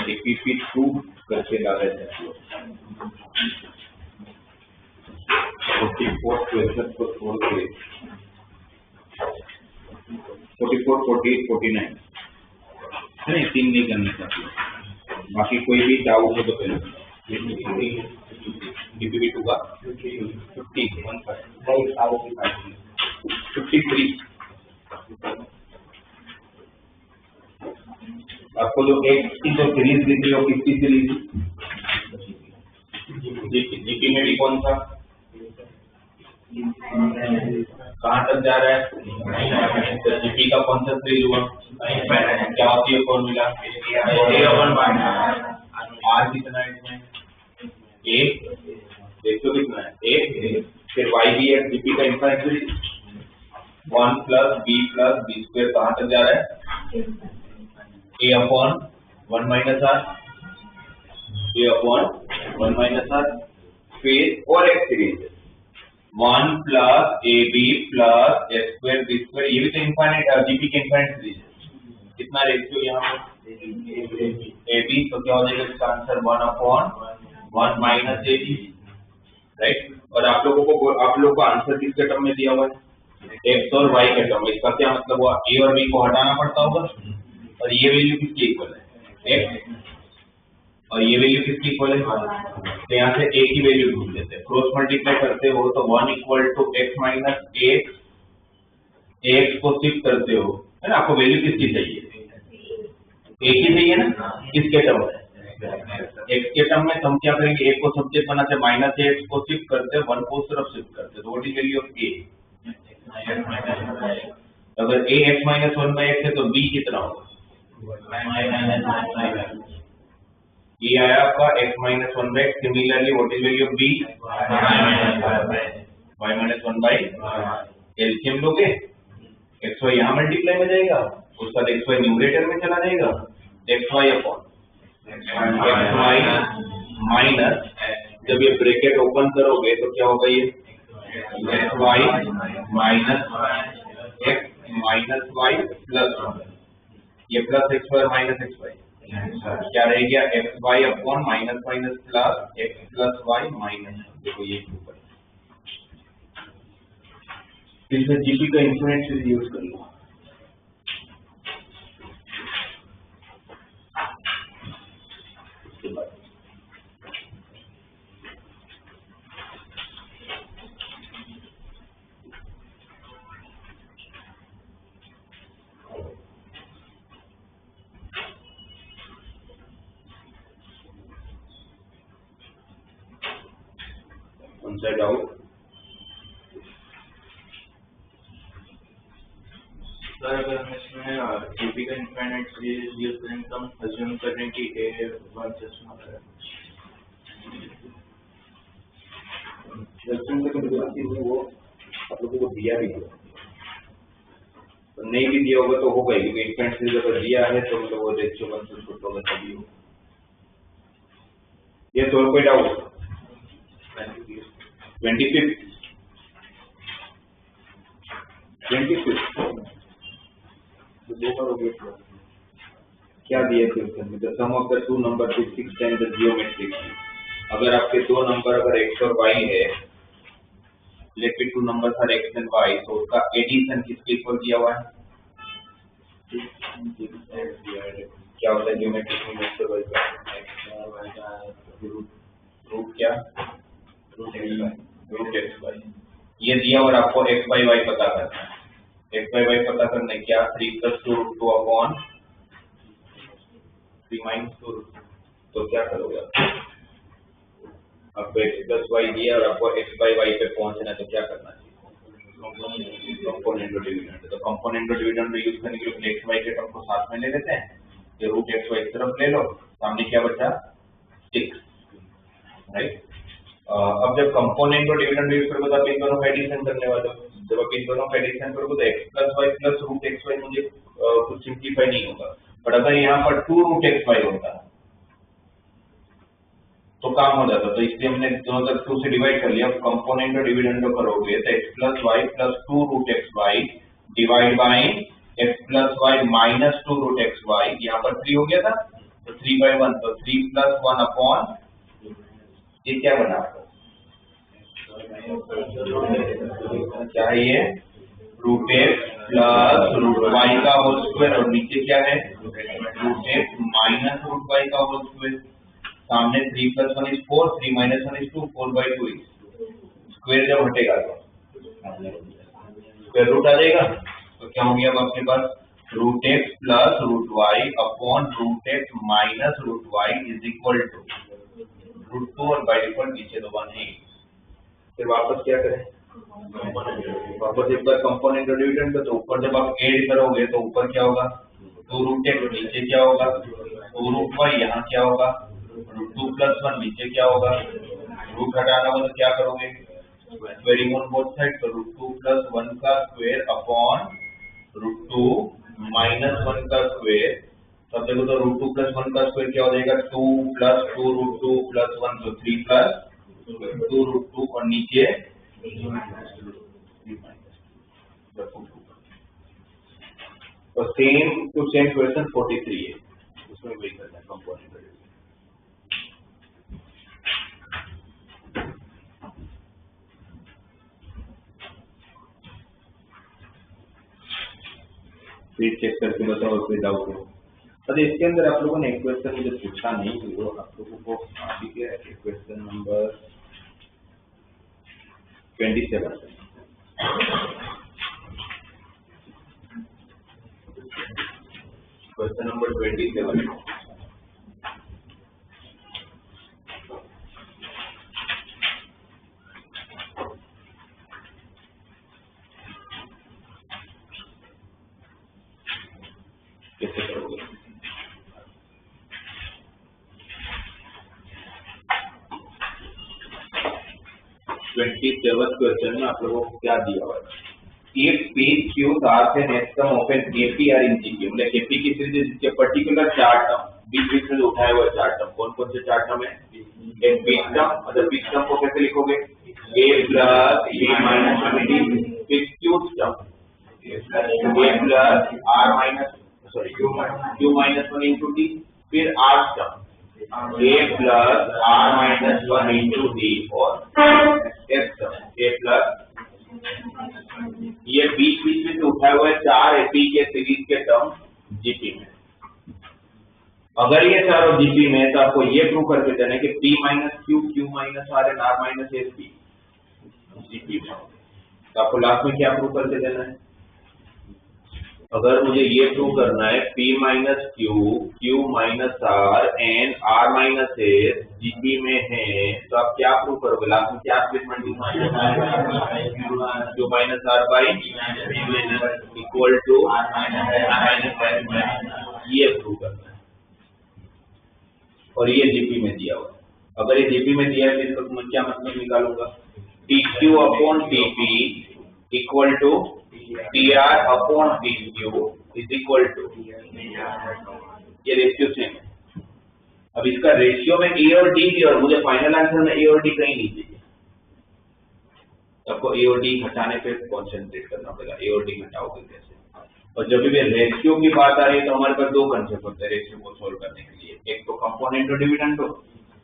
DPP 2 करके डाले थे 44 क्वेश्चन को छोड़ के 44, 48, 49 नहीं 3 नहीं करने चाहिए। बाकी कोई भी डाउट हो तो पहले DPP 2 का 53 आपको जो एक की जो सीरीज दिख रही हो किसकी सीरीज जीपी में भी कौन सा कहाँ तक जा रहा है तो जीपी का कौन सा सीरीज हुआ क्या होती है फॉर्मूला आर कितना है इसमें एक देखो कितना है एक फिर वाई बी एक्स जीपी का इनफाइनाइट सीरीज 1 + b कहाँ तक जा रहा है a/1 - r a/1 - r फिर और एक सीरीज 1 + ab + s² b²। ये भी तो इनफाइनाइट जीपी के इनफाइनाइट सीरीज है। कितना रेशियो यहाँ पे ab तो क्या हो जाएगा इसका आंसर 1/1 - ab राइट। और आप लोगों को आंसर किसके टर्म में दिया हुआ है x और y के टर्म में। इसका क्या मतलब हुआ a और b को हटाना पड़ता होगा और ये वैल्यू किसकी इक्वल है x और ये वैल्यू किसकी इक्वल है तो यहाँ से a की वैल्यू ढूंढ लेते हैं। क्रॉस मल्टीप्लाई करते हो तो 1 = x - ax को शिफ्ट करते हो है ना। आपको वैल्यू किसकी चाहिए a की चाहिए ना। किसके टर्म में x के टर्म में हम क्या करेंगे एक को सब्जेक्ट बनाते हैं -ax को शिफ्ट करते हैं 1 को तरफ शिफ्ट करते हैं तो what is value of a अगर a x - 1/x है तो b कितना होगा ये आया आपका x - 1/x। Similarly what is value of b y - 1/y। LCM लोगे xy यहाँ मल्टीप्लाई में जाएगा उसका xy न्यूमरेटर में चला जाएगा xy माइनस जब ये ब्रैकेट ओपन करोगे तो क्या होगा ये xy minus x minus y plus ये प्लस xy और माइनस xy क्या रह गया xy/- minus plus x plus y minus. देखो ये इसमें जीपी का इन्फिनिट सीरीज यूज कर लो। कौन सा डाउट सर अगर हम इसमें जीपी का इनफाइनाइट सीरीज यूज करें तो हम अज्यूम करें कि a 1 से स्मॉल है। वो आप लोगों को दिया भी होगा तो नहीं भी दिया होगा तो होगा ही क्योंकि इनफाइनाइट सीरीज अगर दिया है तो मतलब वो रेशियो 1 से छोटा होगा तभी होगा। ये तो कोई डाउट 25 तो दो बार हो गया क्या दिया क्वेश्चन में the sum of the two number to 6 times the geometric. अगर आपके दो नंबर अगर x और y है लेकिन two numbers are x and y तो उसका एडिशन किसके इक्वल दिया हुआ है क्या होता है जियोमेट्रिक में रूट क्या रूट xy ये दिया और आपको x/y पता करना है। x/y पता करना है क्या 3 + 2√2 3 - 2 तो क्या करोगे आपको x + y दिया और आपको x/y पे पहुंचना है तो क्या करना चाहिए कंपोनेंट और डिविडेंड। तो कंपोनेंट और डिविडेंड यूज करने के लिए xy के टर्म को साथ में ले लेते हैं। ये रूट xy की तरफ ले लो सामने क्या बचा 6 राइट। अब जब कंपोनेंट और डिविडेंड यूज करोगे तो आप इन दोनों का एडिशन करने वाले हो। जब आप इन दोनों का एडिशन करोगे तो x + y + √xy मुझे कुछ सिंपलीफाई नहीं होगा। बट अगर यहाँ पर 2√xy होता तो काम हो जाता, तो इसलिए हमने दोनों तरफ 2 से डिवाइड कर लिया। कंपोनेंट और डिविडेंड करोगे तो x plus y plus 2 root x y divide by x plus y minus 2 root x y, यहाँ पर 3 हो गया था तो 3/1, तो 3 प्लस 1 अपॉन ये क्या बना क्या है ये root x plus root y का होल स्क्वायर, और नीचे क्या है root x minus root y का होल स्क्वायर। सामने 3 plus 1 is 4, 3 minus 1 is 2, 4/2 square जब हटेगा तो स्क्वायर रूट आ जाएगा, तो क्या हो गया अब आपके पास root x plus root y upon root x minus root y is equal to root 2, और बाय डिफॉल्ट नीचे तो 1 है। फिर वापस क्या करें, वापस एक बार कंपोनेंट और डिविडेंड का, तो ऊपर जब आप ऐड करोगे तो ऊपर क्या होगा 2 रूट एक्स, नीचे क्या होगा 2 रूट वाई, यहाँ क्या होगा रूट 2 प्लस 1, नीचे क्या होगा रूट हटाना होगा तो क्या करोगे स्क्वायरिंग ऑन बोथ साइड, तो रूट 2 प्लस 1 का स्क्वायर अपॉन रूट 2 माइनस 1 का स्क्वायर। तब देखो तो रूट 2 प्लस 1 का स्क्वायर क्या हो जाएगा 2 प्लस 2 रूट 2 प्लस 1, तो 3 प्लस 2 रूट 2, और नीचे तो सेम टू सेम क्वेश्चन 43 है, उसमें वही करना है कंपोनेंट। फिर चेक करके बताओ कोई डाउट हो। अरे इसके अंदर आप लोगों ने एक क्वेश्चन मुझे पूछा नहीं, वो आप लोगों को अभी क्या है क्वेश्चन नंबर 27, क्वेश्चन नंबर 27। कैसे करोगे? क्वेश्चन में आप लोगों को क्या दिया हुआ है, if P, Q, R से next term of an AP are in GP, मतलब AP की सीरीज जिसके पर्टिकुलर 4 टर्म बीच में उठाए हुए 4 टर्म, कौन कौन से 4 टर्म है, एक बीच टर्म, मतलब बीच टर्म को कैसे लिखोगे A plus B minus 1D, फिर Q term A plus R minus Q minus 1 into D, फिर R term A plus R minus 1 into D, और S टर्म A प्लस, ये बीच में से उठाए हुए 4 एपी के सीरीज के टर्म जीपी में। अगर ये चारों जीपी में है तो आपको ये प्रूव करके देना है कि P minus Q, Q minus R and R minus S भी जीपी में। तो आपको लास्ट में क्या प्रूव करके देना है, अगर मुझे ये प्रूव करना है P minus Q, Q minus R and R minus S GP में है, तो आप क्या प्रूव करोगे, लास्ट में क्या statement Q minus R by equal to ये प्रूव करना है, और ये जीपी में दिया हुआ। अगर ये जीपी में दिया है तो इसका मैं क्या मतलब निकालूंगा, TQ upon TP equal to TR upon TQ is equal to, ये रेशियो सेम है। अब इसका रेशियो में A और D भी, और मुझे फाइनल आंसर में A और D कहीं नहीं चाहिए, आपको A और D घटाने पे कॉन्सेंट्रेट करना पड़ेगा, A और D घटाओगे कैसे। और जब भी रेशियो की बात आ रही है तो हमारे पास 2 कंसेप्ट होते हैं रेशियो को सोल्व करने के लिए, एक तो कंपोनेंट और डिविडेंड हो,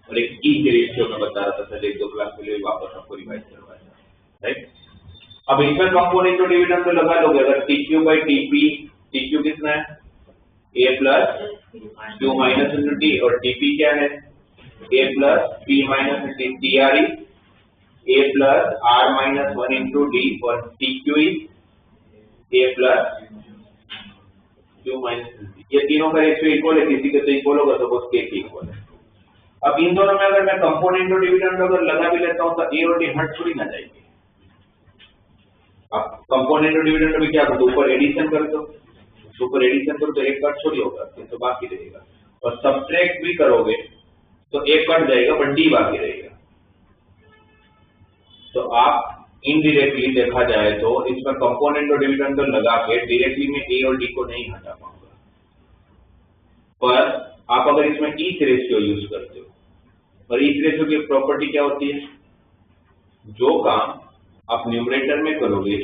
और एक E के रेशियो में बता रहा था सर 1-2 क्लास के लिए वापस आपको रिवाइज करवाया, राइट। अब इसमें कंपोनेंट और डिविडेंड तो लगा लोगे, अगर TQ बाई TP, TQ कितना है A plus Q minus into D, और TP क्या है A plus P minus into TR is A plus R minus 1 into D, और TQ is A plus Q minus D। ये तीनों का ratio equal है, किसी के तो इक्वल होगा तो उसके इक्वल है। अब इन दोनों में अगर मैं कंपोनेंट और डिविडेंड अगर लगा भी लेता हूं तो A और D हट थोड़ी ना जाएगी। आप कंपोनेंट और डिविडेंड में क्या करो, ऊपर एडिशन कर दो, ऊपर एडिशन करो तो एक कट छोड़ी होगा, तो बाकी रहेगा, और सब्ट्रैक्ट भी करोगे तो एक कट जाएगा बट D बाकी रहेगा। तो आप इनडायरेक्टली देखा जाए तो इसमें कंपोनेंट और डिविडेंड लगा के डायरेक्टली में A और D को नहीं हटा पाऊंगा, पर आप अगर इसमें E से रेशियो यूज करते हो और इस रेशियो की प्रॉपर्टी क्या होती है, जो काम आप न्यूमरेटर में करोगे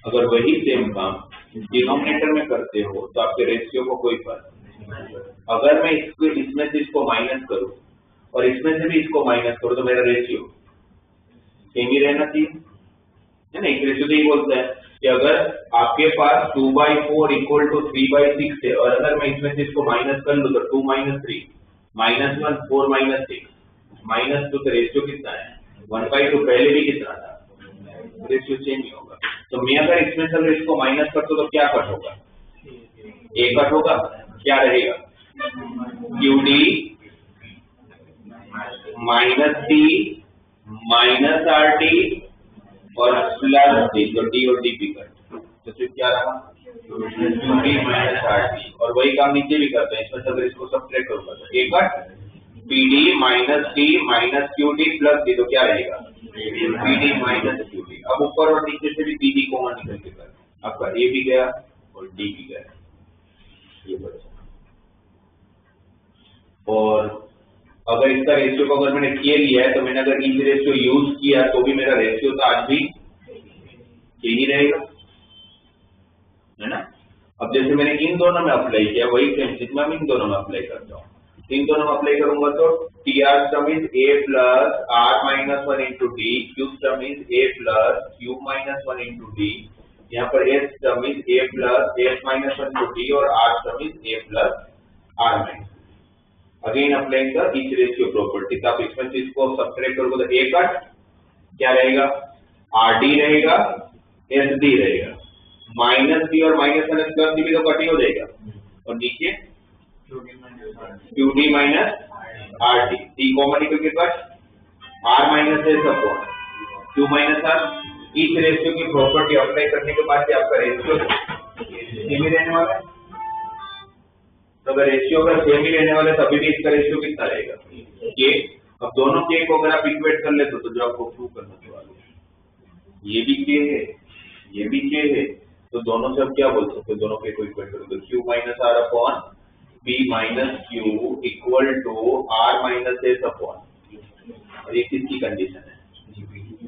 अगर वही सेम काम डिनोमिनेटर में करते हो तो आपके रेशियो को कोई फर्क नहीं। अगर मैं इसको इसमें से इसको माइनस करूं और इसमें से भी इसको माइनस करूं तो मेरा रेशियो सेम ही रहना चाहिए, है ना। एक रेशियो तो यही बोलता है कि अगर आपके पास 2/4 इक्वल टू 3/6 है और अगर मैं इसमें से इसको माइनस कर लूं तो 2 - 3 -1 4 - 6 -2 तो रेशियो कितना है 1/2, पहले भी कितना था, रेशियो चेंज नहीं होगा। तो मैं अगर इसमें से इसको माइनस करता हूं तो क्या कट होगा, ए कट होगा, क्या रहेगा QD -D -RT और प्लस D, तो D और DP कट, तो फिर क्या रहा QD -RT, और वही काम नीचे भी करते हैं, इसमें से अगर इसको सब्ट्रैक्ट करूंगा तो a cut PD -D -QD plus D, तो क्या रहेगा PD -QD। अब ऊपर और नीचे से भी DD कॉमन निकल के कर, आपका A भी गया और D भी गया, ये बचा। और अगर इसका रेशियो को अगर मैंने किए लिया है तो मैंने अगर इस रेशियो यूज किया तो भी मेरा रेशियो तो आज भी यही रहेगा, है ना। अब जैसे मैंने इन दोनों में अप्लाई किया वही सेम चीज मैं इन दोनों में अप्लाई करता हूँ। इन दोनों में अप्लाई करूंगा तो TR sum is A plus R minus 1 into D, Q sum is A plus Q minus 1 into D, यहाँ पर S sum is A plus S minus 1 into D और R sum is A plus R minus। Again applying the each ratio property, तो आप इसमें से इसको subtract करोगे तो ए कट क्या रहेगा RD रहेगा SD रहेगा, माइनस D और माइनस प्लस D भी तो कट ही हो जाएगा, और नीचे QD minus RD, D common निकल के cut R minus S upon Q minus R। इस रेशियो की प्रॉपर्टी अप्लाई करने के बाद आपका रेशियो सेम ही रहने वाला है। तो अगर रेशियो अगर सेम ही रहने वाला है तभी भी इसका रेशियो कितना रहेगा के। अब दोनों के को अगर आप इक्वेट कर लेते तो जो आपको प्रूव करना है ये भी के है ये भी के है, तो दोनों से अब क्या बोल सकते हो, दोनों के को इक्वेट करो तो Q minus R upon P minus Q equal to R minus S upon, और ये किसकी कंडीशन है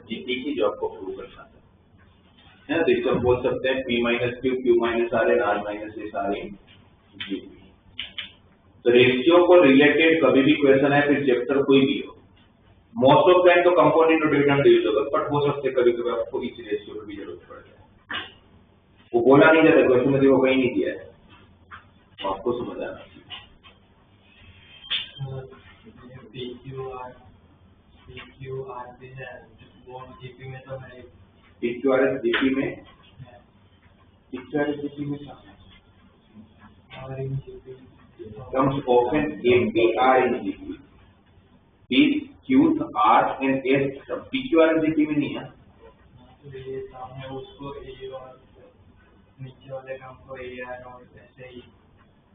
जीपी की, जो आपको प्रूव करना है ना। तो इसको बोल सकते हैं P minus Q Q minus R and R minus S R in GP. तो रेशियो को रिलेटेड कभी भी क्वेश्चन है फिर चैप्टर कोई भी हो, मोस्ट ऑफ टाइम तो कंपाउंड इंटू डिविडेंड यूज होगा, बट हो सकते कभी कभी आपको इस रेशियो की भी जरूरत पड़ जाए। वो बोला नहीं जाता क्वेश्चन में, वो कहीं नहीं दिया है, तो आपको समझ आना चाहिए। PQRS GP में comes often APR in GP, P's, Q's, R's and S सब PQRS GP में नहीं है। ये सामने उसको A और नीचे वाले काम को AR और ऐसे ही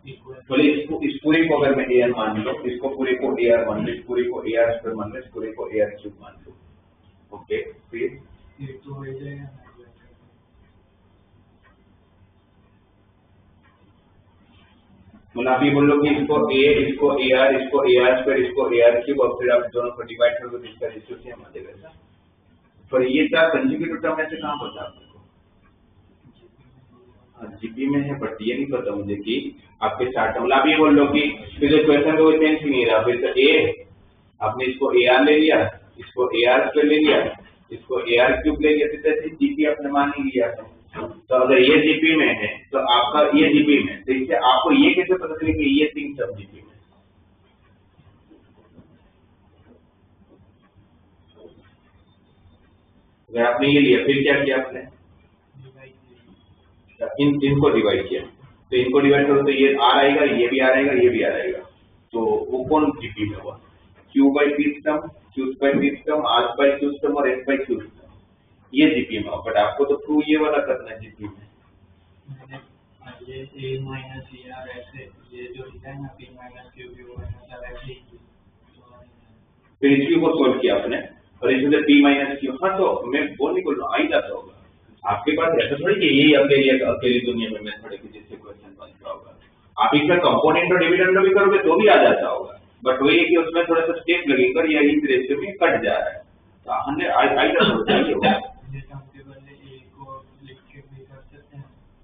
इक्वल। बोले इस पूरे को अगर मैं AR मान लो, इसको पूरे को AR मान लो, इस पूरे को AR स्क्वायर मान लो, इस पूरे को AR क्यूब मान लो, ओके। फिर ये तो हो जाएगा। मतलब आप ये बोल लो कि इसको A, इसको AR, इसको AR स्क्वायर, इसको AR क्यूब, और फिर आप दोनों को डिवाइड करोगे तो इसका रेशियो सेम आ जाएगा। पर ये चार कंसेक्यूटिव टर्म में से कहाँ पता आपको, जीपी में है, बट ये नहीं पता मुझे कि आपके चार टर्म। आप ये बोल लो कि फिर क्वेश्चन तो सेंस ही नहीं रहा, फिर तो A आपने इसको AR ले लिया, इसको AR स्क्वायर ले लिया, इसको AR क्यूब ले लिया, तो जीपी आपने मान ही लिया। तो अगर ये जीपी में है तो आपका ये जीपी में, तो इससे आपको ये कैसे पता चले कि ये तीन सब जीपी में। अगर आपने ये लिया फिर क्या किया आपने, इनको डिवाइड किया, तो इनको डिवाइड करो तो ये R आएगा, ये भी R आएगा, ये भी R आएगा, तो वो कौन जीपी में हुआ, Q by P term, Q by P term, R by Q term और S बाई Q टर्म, ये जीपी में। बट आपको तो प्रूव ये वाला करना है जीपी में। ये A माइनस AR ऐसे ये जो है ना P minus Q minus R ऐसे, फिर इसकी को सोल्व किया आपने और इसमें से P माइनस Q, हाँ तो मैं वो नहीं बोल रहा हूँ, आ ही जाता होगा आपके पास। ऐसा थोड़ी कि यही अकेली दुनिया में मेथड है कि जिससे क्वेश्चन बनता होगा। आप इसका कंपोनेंट और डिविडेंड भी करोगे तो भी आ जाता होगा, बट वही है कि उसमें थोड़ा सा स्टेप लगेगा, या इस रेशियो में कट जा रहा है, तो हमने आई होता है होगा।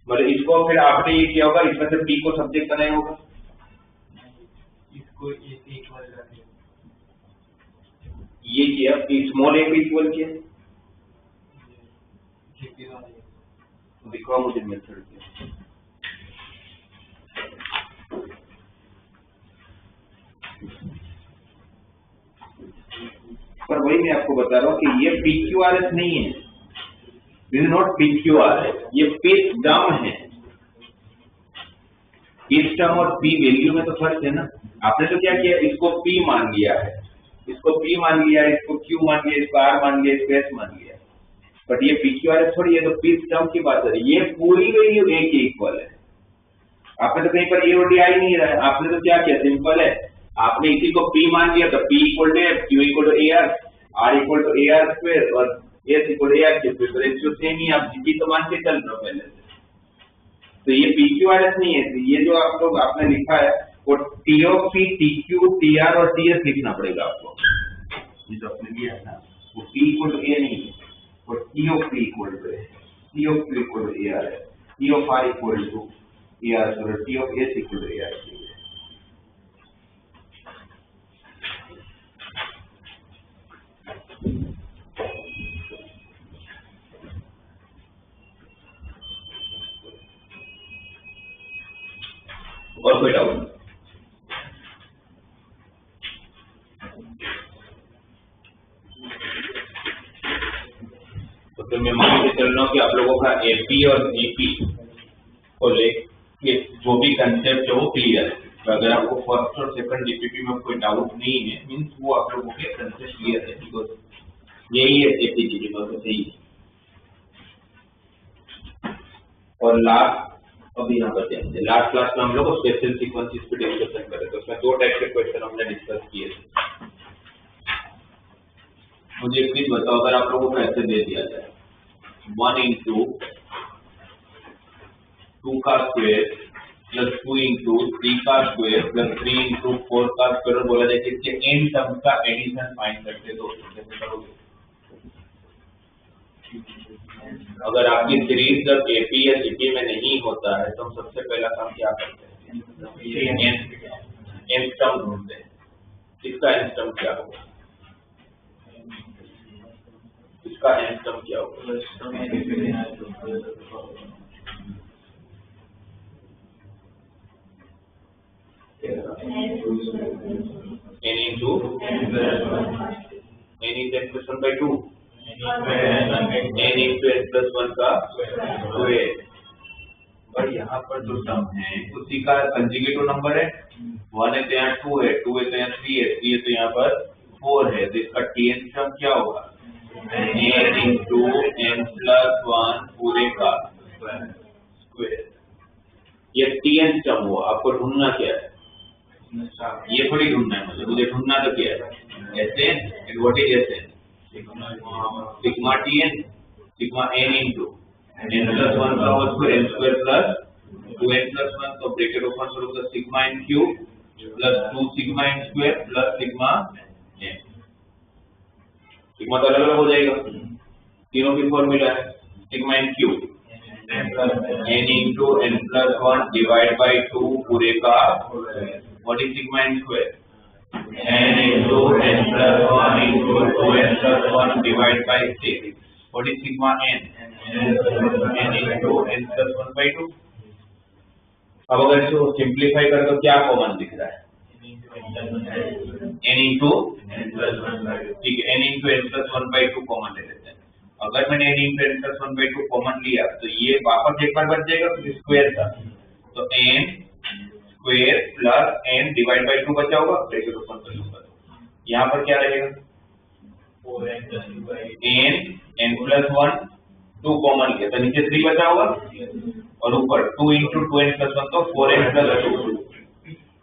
मतलब इसको फिर आपने ये किया होगा, इसमें से p को सब्जेक्ट बनाया होगा, इसको इक्वल कर दिया, ये किया, स्मॉल a को इक्वल किया, दिखाओ मुझे मेथड किया। पर वही मैं आपको बता रहा हूँ कि ये PQRS नहीं है, दिस इज नॉट PQRS, ये पीस टर्म है। पीस टर्म और P वैल्यू में तो फर्क है ना। आपने तो क्या किया, इसको P मान लिया है, इसको P मान लिया, इसको Q मान लिया, इसको R मान लिया, इसको S मान लिया, बट ये PQRS थोड़ी है, तो पीस टर्म की बात है, ये पूरी वैल्यू A के इक्वल है। आपने तो कहीं पर A और D आ ही नहीं रहा है, आपने तो क्या किया, सिंपल है, आपने इसी को P मान लिया, तो P equal to F, Q equal to AR, R equal to AR square और S equal to AR cube, तो रेशियो सेम ही आप जी तो मान के चल रहे हो पहले से। तो ये PQRS नहीं है, ये जो आप लोग आपने लिखा है वो TOP, TQ, TR और TS लिखना पड़ेगा आपको, ये जो आपने लिया है ना, वो P इक्वल टू A नहीं है, वो TOP equal to A, TOP equal to AR है, TOR इक्वल टू AR और TOS इक्वल टू AR। और कोई डाउट? तो फिर मैं मान के चल रहा हूँ कि आप लोगों का AP और AP को लेके जो भी कंसेप्ट है वो क्लियर है। तो अगर आपको फर्स्ट और सेकंड DPP में कोई डाउट नहीं है, मीन्स वो आप लोगों के कंसेप्ट क्लियर है, बिकॉज यही है APGD में तो सही है। और लास्ट अभी यहाँ पर ध्यान दें, लास्ट क्लास में हम लोग स्पेशल सीक्वेंसेस पे डिस्कशन कर रहे थे, उसमें दो टाइप के क्वेश्चन हमने डिस्कस किए थे। मुझे एक चीज बताओ, अगर आप लोगों को ऐसे दे दिया जाए 1 into 2 का स्क्वायर प्लस 2 into 3 का स्क्वायर प्लस 3 into 4 का स्क्वायर, बोला जाए कि इसके n टर्म्स का एडिशन फाइंड करके दो, कैसे करोगे? अगर आपकी सीरीज जब AP या CP में नहीं होता है तो हम सबसे पहला काम क्या करते हैं, n टर्म ढूंढते हैं। इसका n टर्म क्या होगा, इसका n टर्म क्या होगा? n into n is n plus 1 by 2, n into n plus 1 का स्क्वायर। और यहाँ पर जो टर्म है उसी का कंजुगेटिव नंबर है, 1 है तो यहाँ 2 है, 2 है तो यहाँ 3 है, 3 है तो यहाँ पर 4 है, तो इसका Tn टर्म क्या होगा, n into n plus 1 पूरे का स्क्वायर। ये Tn टर्म हुआ। आपको ढूंढना क्या है, ये थोड़ी ढूंढना है मुझे ढूंढना तो क्या है, Sn, and what is Sn? Sigma Tn, sigma n into n plus 1 का whole square, n square plus 2n plus 1, तो ब्रैकेट ओपन करो तो sigma n cube plus 2 sigma n square plus sigma n। Sigma तो अलग अलग हो जाएगा, तीनों की फॉर्मूला है sigma n cube n into n plus 1 divide by 2 पूरे का, what is sigma n square, n into n plus 1 into 2n plus 1 divided by 6. What is sigma n? n into n plus 1 by 2. अब अगर इसको simplify कर तो क्या common दिख रहा है, n into n plus 1 by 2, ठीक है, n into n plus 1 by 2 common ले लेते हैं। अगर मैंने n into n plus 1 by 2 common लिया तो ये वापस एक बार बच जाएगा, तो स्क्वायर था, तो n square plus n divide by 2 बचा होगा, ब्रैकेट ओपन कर लूंगा, यहाँ पर क्या रहेगा, n प्लस 1 2 कॉमन लिया तो नीचे 3 बचा होगा, और ऊपर 2 into 2n plus 1 तो 4n plus 2,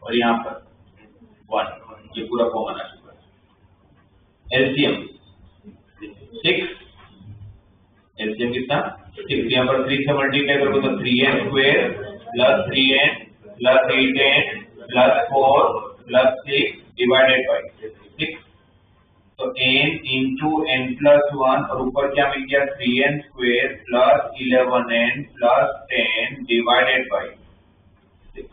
और यहाँ पर 1, ये पूरा कॉमन आ चुका है। एलसीएम 6, एलसीएम कितना 6, यहाँ पर 3 से मल्टीप्लाई करोगे तो 3n square plus 3n plus 8n plus 4 plus 6 divided by 6। तो n इंटू n प्लस 1 और ऊपर क्या मिल गया 3n square plus 11n plus 10 divided by 6।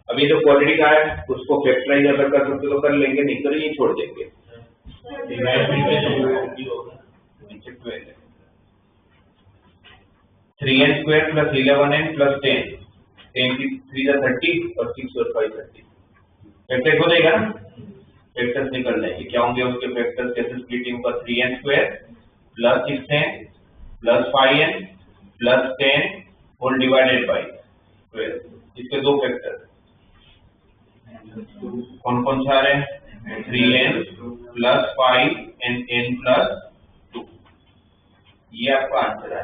अभी जो क्वाड्रेटिक आया उसको फैक्टराइज अगर कर सकते तो कर लेंगे, नहीं तो ये छोड़ देंगे। 3n square plus 11n plus 10, 10 की 3 जा 30 और 6 और 5 30, फैक्टर हो जाएगा ना। फैक्टर्स निकल जाएंगे, क्या होंगे उसके फैक्टर्स, कैसे स्प्लिटिंग होगा 3n square plus 6n plus 5n plus 10 whole divided by 12। इसके दो फैक्टर कौन कौन से आ रहे हैं 3n plus 5 and n plus 2। ये आपका आंसर है।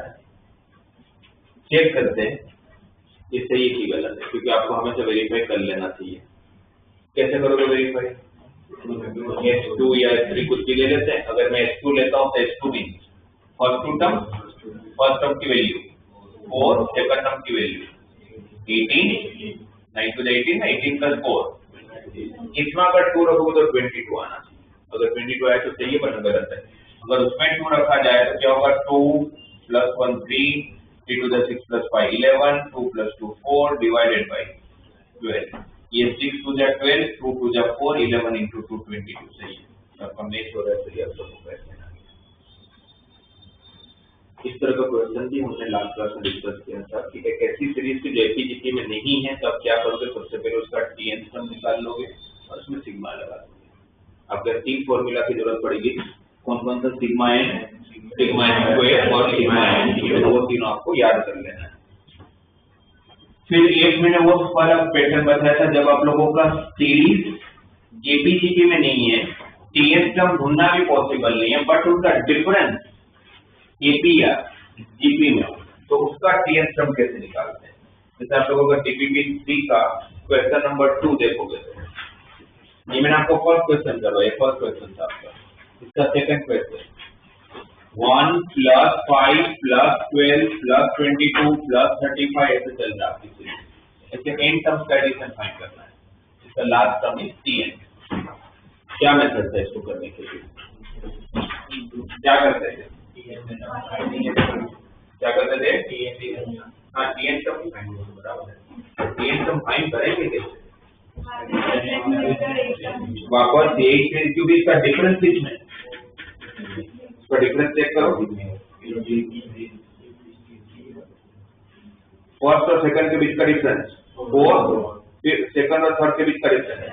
चेक करते हैं ये सही है कि गलत है, क्योंकि आपको हमेशा वेरीफाई कर लेना चाहिए। कैसे करोगे वेरीफाई, H2 या H3 कुछ भी ले लेते हैं। अगर मैं H2 लेता हूं तो H2 मीन फर्स्ट टर्म की वैल्यू और सेकंड टर्म की वैल्यू 18, 9 to the 18, 18 plus 4, इसमें अगर 2 रखोगे तो 22 आना चाहिए। अगर 22 आया तो सही है, पर गलत है। अगर उसमें 2 रखा जाए तो क्या होगा 2 plus 1 3, 3 to the 6 plus 5 11, 2 plus 2 4 divided by 12। ये 6 to the 12, 2 to the 4, 11 into 2 22 सही है। आपका मैच हो रहा है, सही आपको पैसे देना। इस तरह का क्वेश्चन भी हमने लास्ट क्लास में डिस्कस किया था कि एक ऐसी सीरीज की जो एपीजीपी में नहीं है तो आप क्या करोगे, सबसे पहले उसका टीएन सम निकाल लोगे और उसमें सिग्मा लगा दोगे। आपको 3 फॉर्मूला की जरूरत पड़ेगी। कौन कौन सा, sigma n, sigma n square और सिग्मा एन, वो तीनों आपको याद कर लेना है। फिर एक मैंने वो वाला पैटर्न बताया था, जब आप लोगों का सीरीज एपीजीपी में नहीं है, टीएन सम ढूंढना भी पॉसिबल नहीं है, बट उनका डिफरेंस एपी या जीपी में, तो उसका टीएन सम कैसे निकालते हैं। जैसे आप लोगों का टीपीपी 3 का क्वेश्चन नंबर 2 देखोगे तो ये मैंने आपको फर्स्ट क्वेश्चन करवाया, ये फर्स्ट क्वेश्चन था आपका। इसका second question 1 plus 5 plus 12 plus 22 plus 35 ऐसे चल रहा है। ऐसे n टर्म्स का एडिशन फाइंड करना है। इसका लास्ट टर्म इज टीएन। क्या मेथड है इसको करने के लिए, क्या करते हैं, क्या करते थे, हाँ टीएन टर्म बराबर है। टीएन टर्म फाइंड करेंगे कैसे, वापस एक क्योंकि इसका डिफरेंस किसमें, इसका डिफरेंस चेक करो, फर्स्ट और सेकंड के बीच का डिफरेंस 4, फिर सेकंड और थर्ड के बीच का डिफरेंस,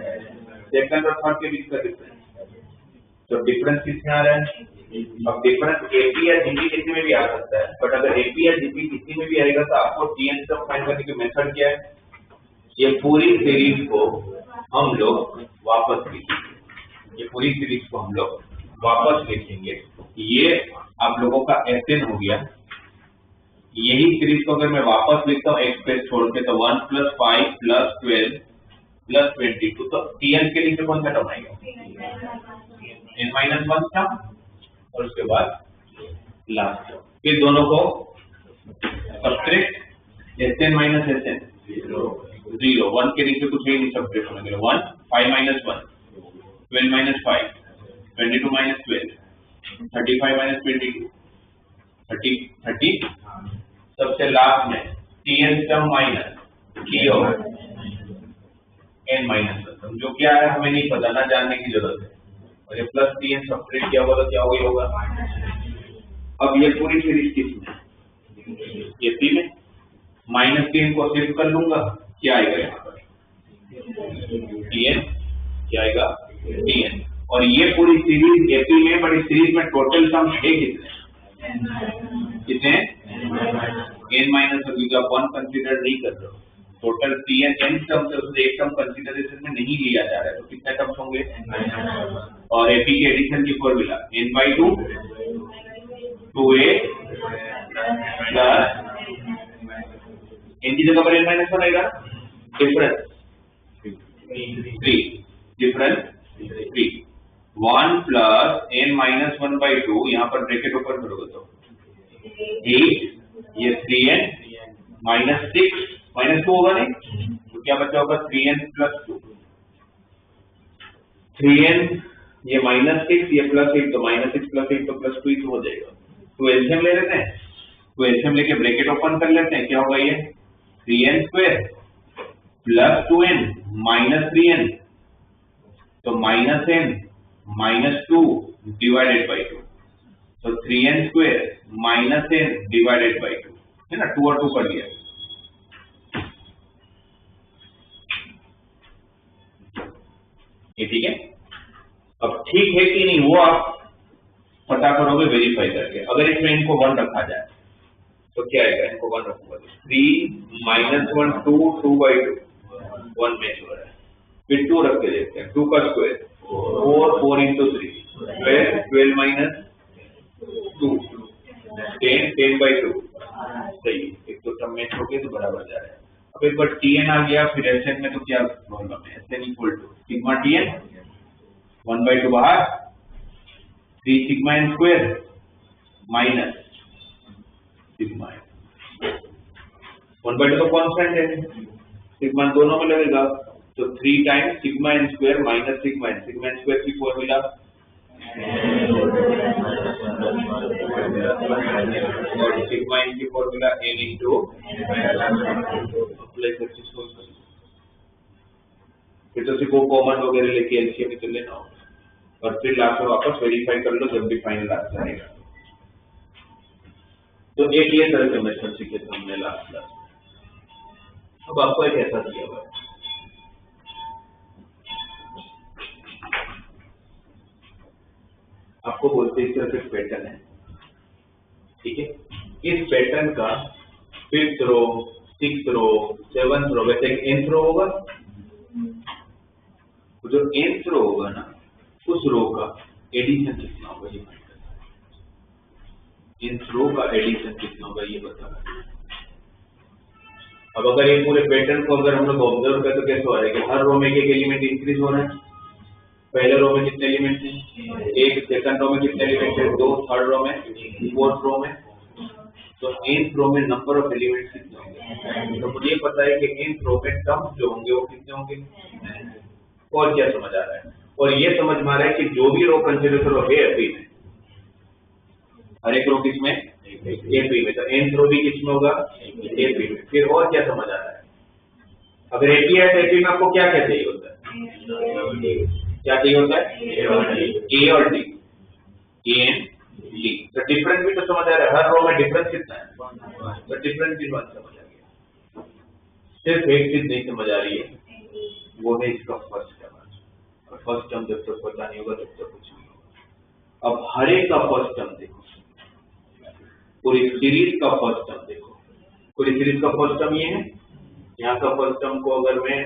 सेकंड और थर्ड के बीच का डिफरेंस। तो डिफरेंस किसमें आ रहा है, अब डिफरेंस एपी या जीपी किसी में भी आ सकता है, बट अगर एपी या जीपी किसी में भी आएगा तो आपको टीएन सम फाइंड करने की मेथड क्या है, ये पूरी सीरीज को हम लोग वापस लिखेंगे। ये पूरी सीरीज को हम लोग वापस लिखेंगे। ये आप लोगों का एसएन हो गया। यही सीरीज को अगर मैं वापस लिखता हूँ एक स्पेस छोड़ के, तो 1 प्लस 5 प्लस 12 प्लस 22, तो टीएन के लिए कौन सा टर्म आएगा, n-1 टर्म, और उसके बाद लास्ट टर्म। फिर दोनों को सब्ट्रैक्ट, एसएन माइनस एसएन 0, 1 के नीचे कुछ नहीं सब्ट्रैक्ट होने के लिए 1, 5 माइनस 1, 12 माइनस 5, 22 माइनस 12, 35 माइनस 22, 30। सबसे लास्ट में टीएन टर्म माइनस टी और एन माइनस टर्म, जो क्या है हमें नहीं पता, ना जानने की जरूरत है। और ये प्लस टीएन सब्ट्रैक्ट किया होगा तो क्या होगा। अब ये पूरी सीरीज किसमें, ये पी में, माइनस टीएन को शिफ्ट कर लूंगा, क्या आएगा यहाँ पर टीएन, क्या आएगा टीएन। और ये पूरी सीरीज एपी में, बड़ी सीरीज में टोटल टर्म है कितने n माइनस, क्योंकि आप 1 कंसीडर नहीं कर रहे हो, टोटल टीएन n टर्म से उससे एक टर्म कंसीडरेशन में नहीं लिया जा रहा है, तो कितने टर्म्स होंगे। और एपी के एडिशन की formula n/2 2a plus n की जगह पर n-1 आएगा, डिफरेंस 3, डिफरेंस 3, 1 प्लस n-1/2, यहाँ पर ब्रैकेट ओपन करोगे तो 8, ये 3n माइनस 6 माइनस 2 होगा नहीं, तो क्या बचा होगा 3n प्लस 2, 3n ये -6 ये +8 तो -6 + 8 तो +2 ही तो हो जाएगा। तो एलसीएम ले लेते हैं, तो एलसीएम लेके ब्रैकेट ओपन कर लेते हैं, क्या होगा ये 3n² + 2n -3n तो -n -2 डिवाइडेड बाई 2 तो 3n² -n डिवाइडेड बाई 2 है ना, 2 और 2 कर लिया। ये ठीक है। अब ठीक है कि नहीं वो आप पता करोगे वेरीफाई करके। अगर इसमें इनको 1 रखा जाए तो क्या आएगा, इनको 1 रखूंगा तो 3 -1 2 2/2 1 मैच हो रहा है। फिर 2 रख के देखते हैं, 2 का स्क्वायर 4 4 × 3 12 -2 10 10/2 सही। एक तो सब मैच हो गए तो बराबर जा रहा है। अब एक बार Tn आ गया, फिर Sn में तो क्या प्रॉब्लम है, Sn = सिग्मा Tn 1/2 बाहर 3 sigma n² minus sigma n 1/2 तो कांस्टेंट है, सिग्मा दोनों में लगेगा तो 3 times sigma n² minus sigma n² की फॉर्मूला और सिग्मा n की फॉर्मूला n × अप्लाई करके सोल्व करें। फिर तो सिर्फ कॉमन वगैरह लेके एलसीएम निकल लेना होगा और फिर लास्ट में वापस वेरीफाई कर लो जब भी फाइनल आंसर आएगा। तो एक ये तरह के मेथड सीखे थे हमने लास्ट क्लास में। अब आपको एक ऐसा दिया हुआ है, आपको बोलते हैं इस तरह से पैटर्न है, ठीक है। इस पैटर्न का 5th रो 6th रो 7th रो वैसे एक nth रो होगा, जो nth रो होगा ना उस रो का एडिशन कितना होगा ये फाइंड करना है। nth रो का एडिशन कितना होगा ये बताना। अब अगर ये पूरे पैटर्न को अगर हम लोग ऑब्जर्व करें तो कैसे हो रहा है कि हर रो में एक एलिमेंट इंक्रीज हो रहा है। पहले रो में कितने एलिमेंट थे, एक, सेकंड रो में कितने एलिमेंट थे, 2, थर्ड रो में, फोर्थ रो में, तो nth रो में नंबर ऑफ एलिमेंट्स कितने होंगे। तो मुझे पता है कि nth रो में टर्म्स जो होंगे वो कितने होंगे। और क्या समझ आ रहा है, और ये समझ में आ रहा है कि जो भी रो कंसीडर करो है एपी में, हर एक रो किसमें एपी में, तो nth रो भी किसमें होगा एपी में। फिर और क्या समझ आ रहा है, अगर एपी है तो एपी में आपको क्या क्या चाहिए होता है, क्या चाहिए होता है ए और डी, ए एंड डी। तो डिफरेंस भी तो समझ आ रहा है, हर रो में डिफरेंस कितना है, तो डिफरेंस भी 1 समझ आ गया। सिर्फ एक चीज नहीं समझ आ रही है, वो है इसका फर्स्ट टर्म। और फर्स्ट टर्म जब तक पता नहीं होगा तब तक कुछ नहीं होगा। अब हर एक का फर्स्ट टर्म देखो, पूरी सीरीज का फर्स्ट टर्म देखो। पूरी सीरीज का फर्स्ट टर्म ये है, यहाँ का फर्स्ट टर्म को अगर मैं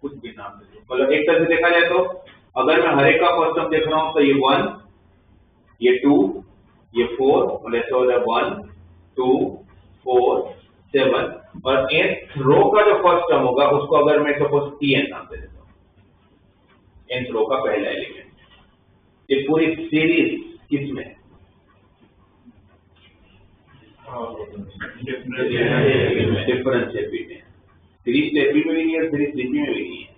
कुछ भी नाम दे, मतलब एक तरह से देखा जाए तो अगर मैं हर एक का फर्स्ट टर्म देख रहा हूं तो ये 1, ये 2, ये 4 और ऐसा हो रहा है 1 2 4 7 और nth रो का जो फर्स्ट टर्म होगा उसको अगर मैं सपोज Tn नाम दे देता हूं, nth रो का पहला एलिमेंट। ये पूरी सीरीज किसमें डिफरेंस एपी में, सीरीज एपी में भी नहीं है, सीरीज लीपी में भी नहीं है,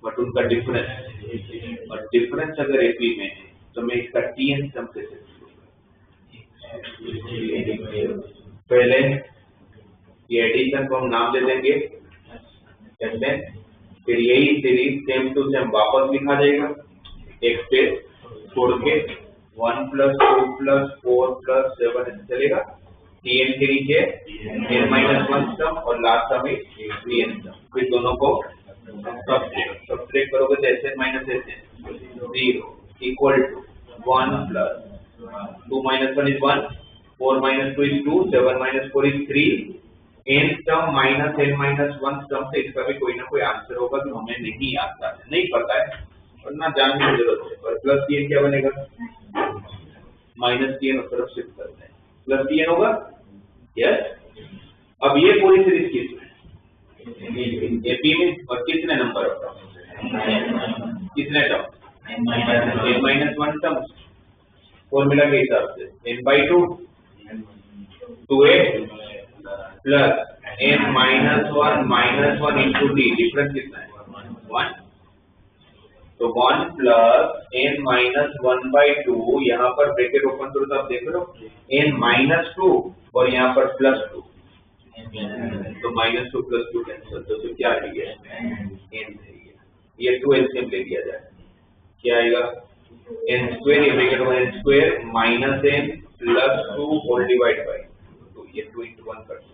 बट उनका डिफरेंस, और डिफरेंस अगर एपी में है तो मैं इसका Tn सम कैसे पहले ये एडिशन को हम नाम दे देंगे कैसे, फिर यही सीरीज सेम टू सेम वापस लिखा जाएगा एक स्पेस छोड़ के 1 + 2 + 4 + 7 ऐसे चलेगा। Tn के नीचे n-1 टर्म और लास्ट टर्म Tn टर्म, फिर दोनों को सब्ट्रैक्ट करोगे तो Sn - Sn 0 = 1 + 2 - 1 is 1, 4 - 2 is 2, 7 - 4 is 3, n term minus n - 1 term से इसका भी कोई ना कोई आंसर होगा जो हमें नहीं आता है, नहीं पता है और ना जानने की जरूरत है। और प्लस Tn क्या बनेगा, माइनस Tn उस तरफ शिफ्ट करते हैं, प्लस Tn होगा यस। अब ये पूरी सीरीज किसमें एपी में, और कितने नंबर ऑफ टर्म, कितने टर्म n-1 टर्म, फॉर्मूला के हिसाब से n/2 2a plus n-1 - 1 × t, difference कितना है 1। तो 1 प्लस n माइनस 1/2, यहाँ पर ब्रैकेट ओपन करो तो आप देख रहे हो n माइनस 2 और यहाँ पर प्लस 2, तो -2 + 2 कैंसिल, तो फिर क्या रह गया n रह गया। ये 2 एलसीएम ले लिया जाए, क्या आएगा n² ये bracket open n² minus n plus 2 whole divide by 2, ये 2 × 1 कर दो।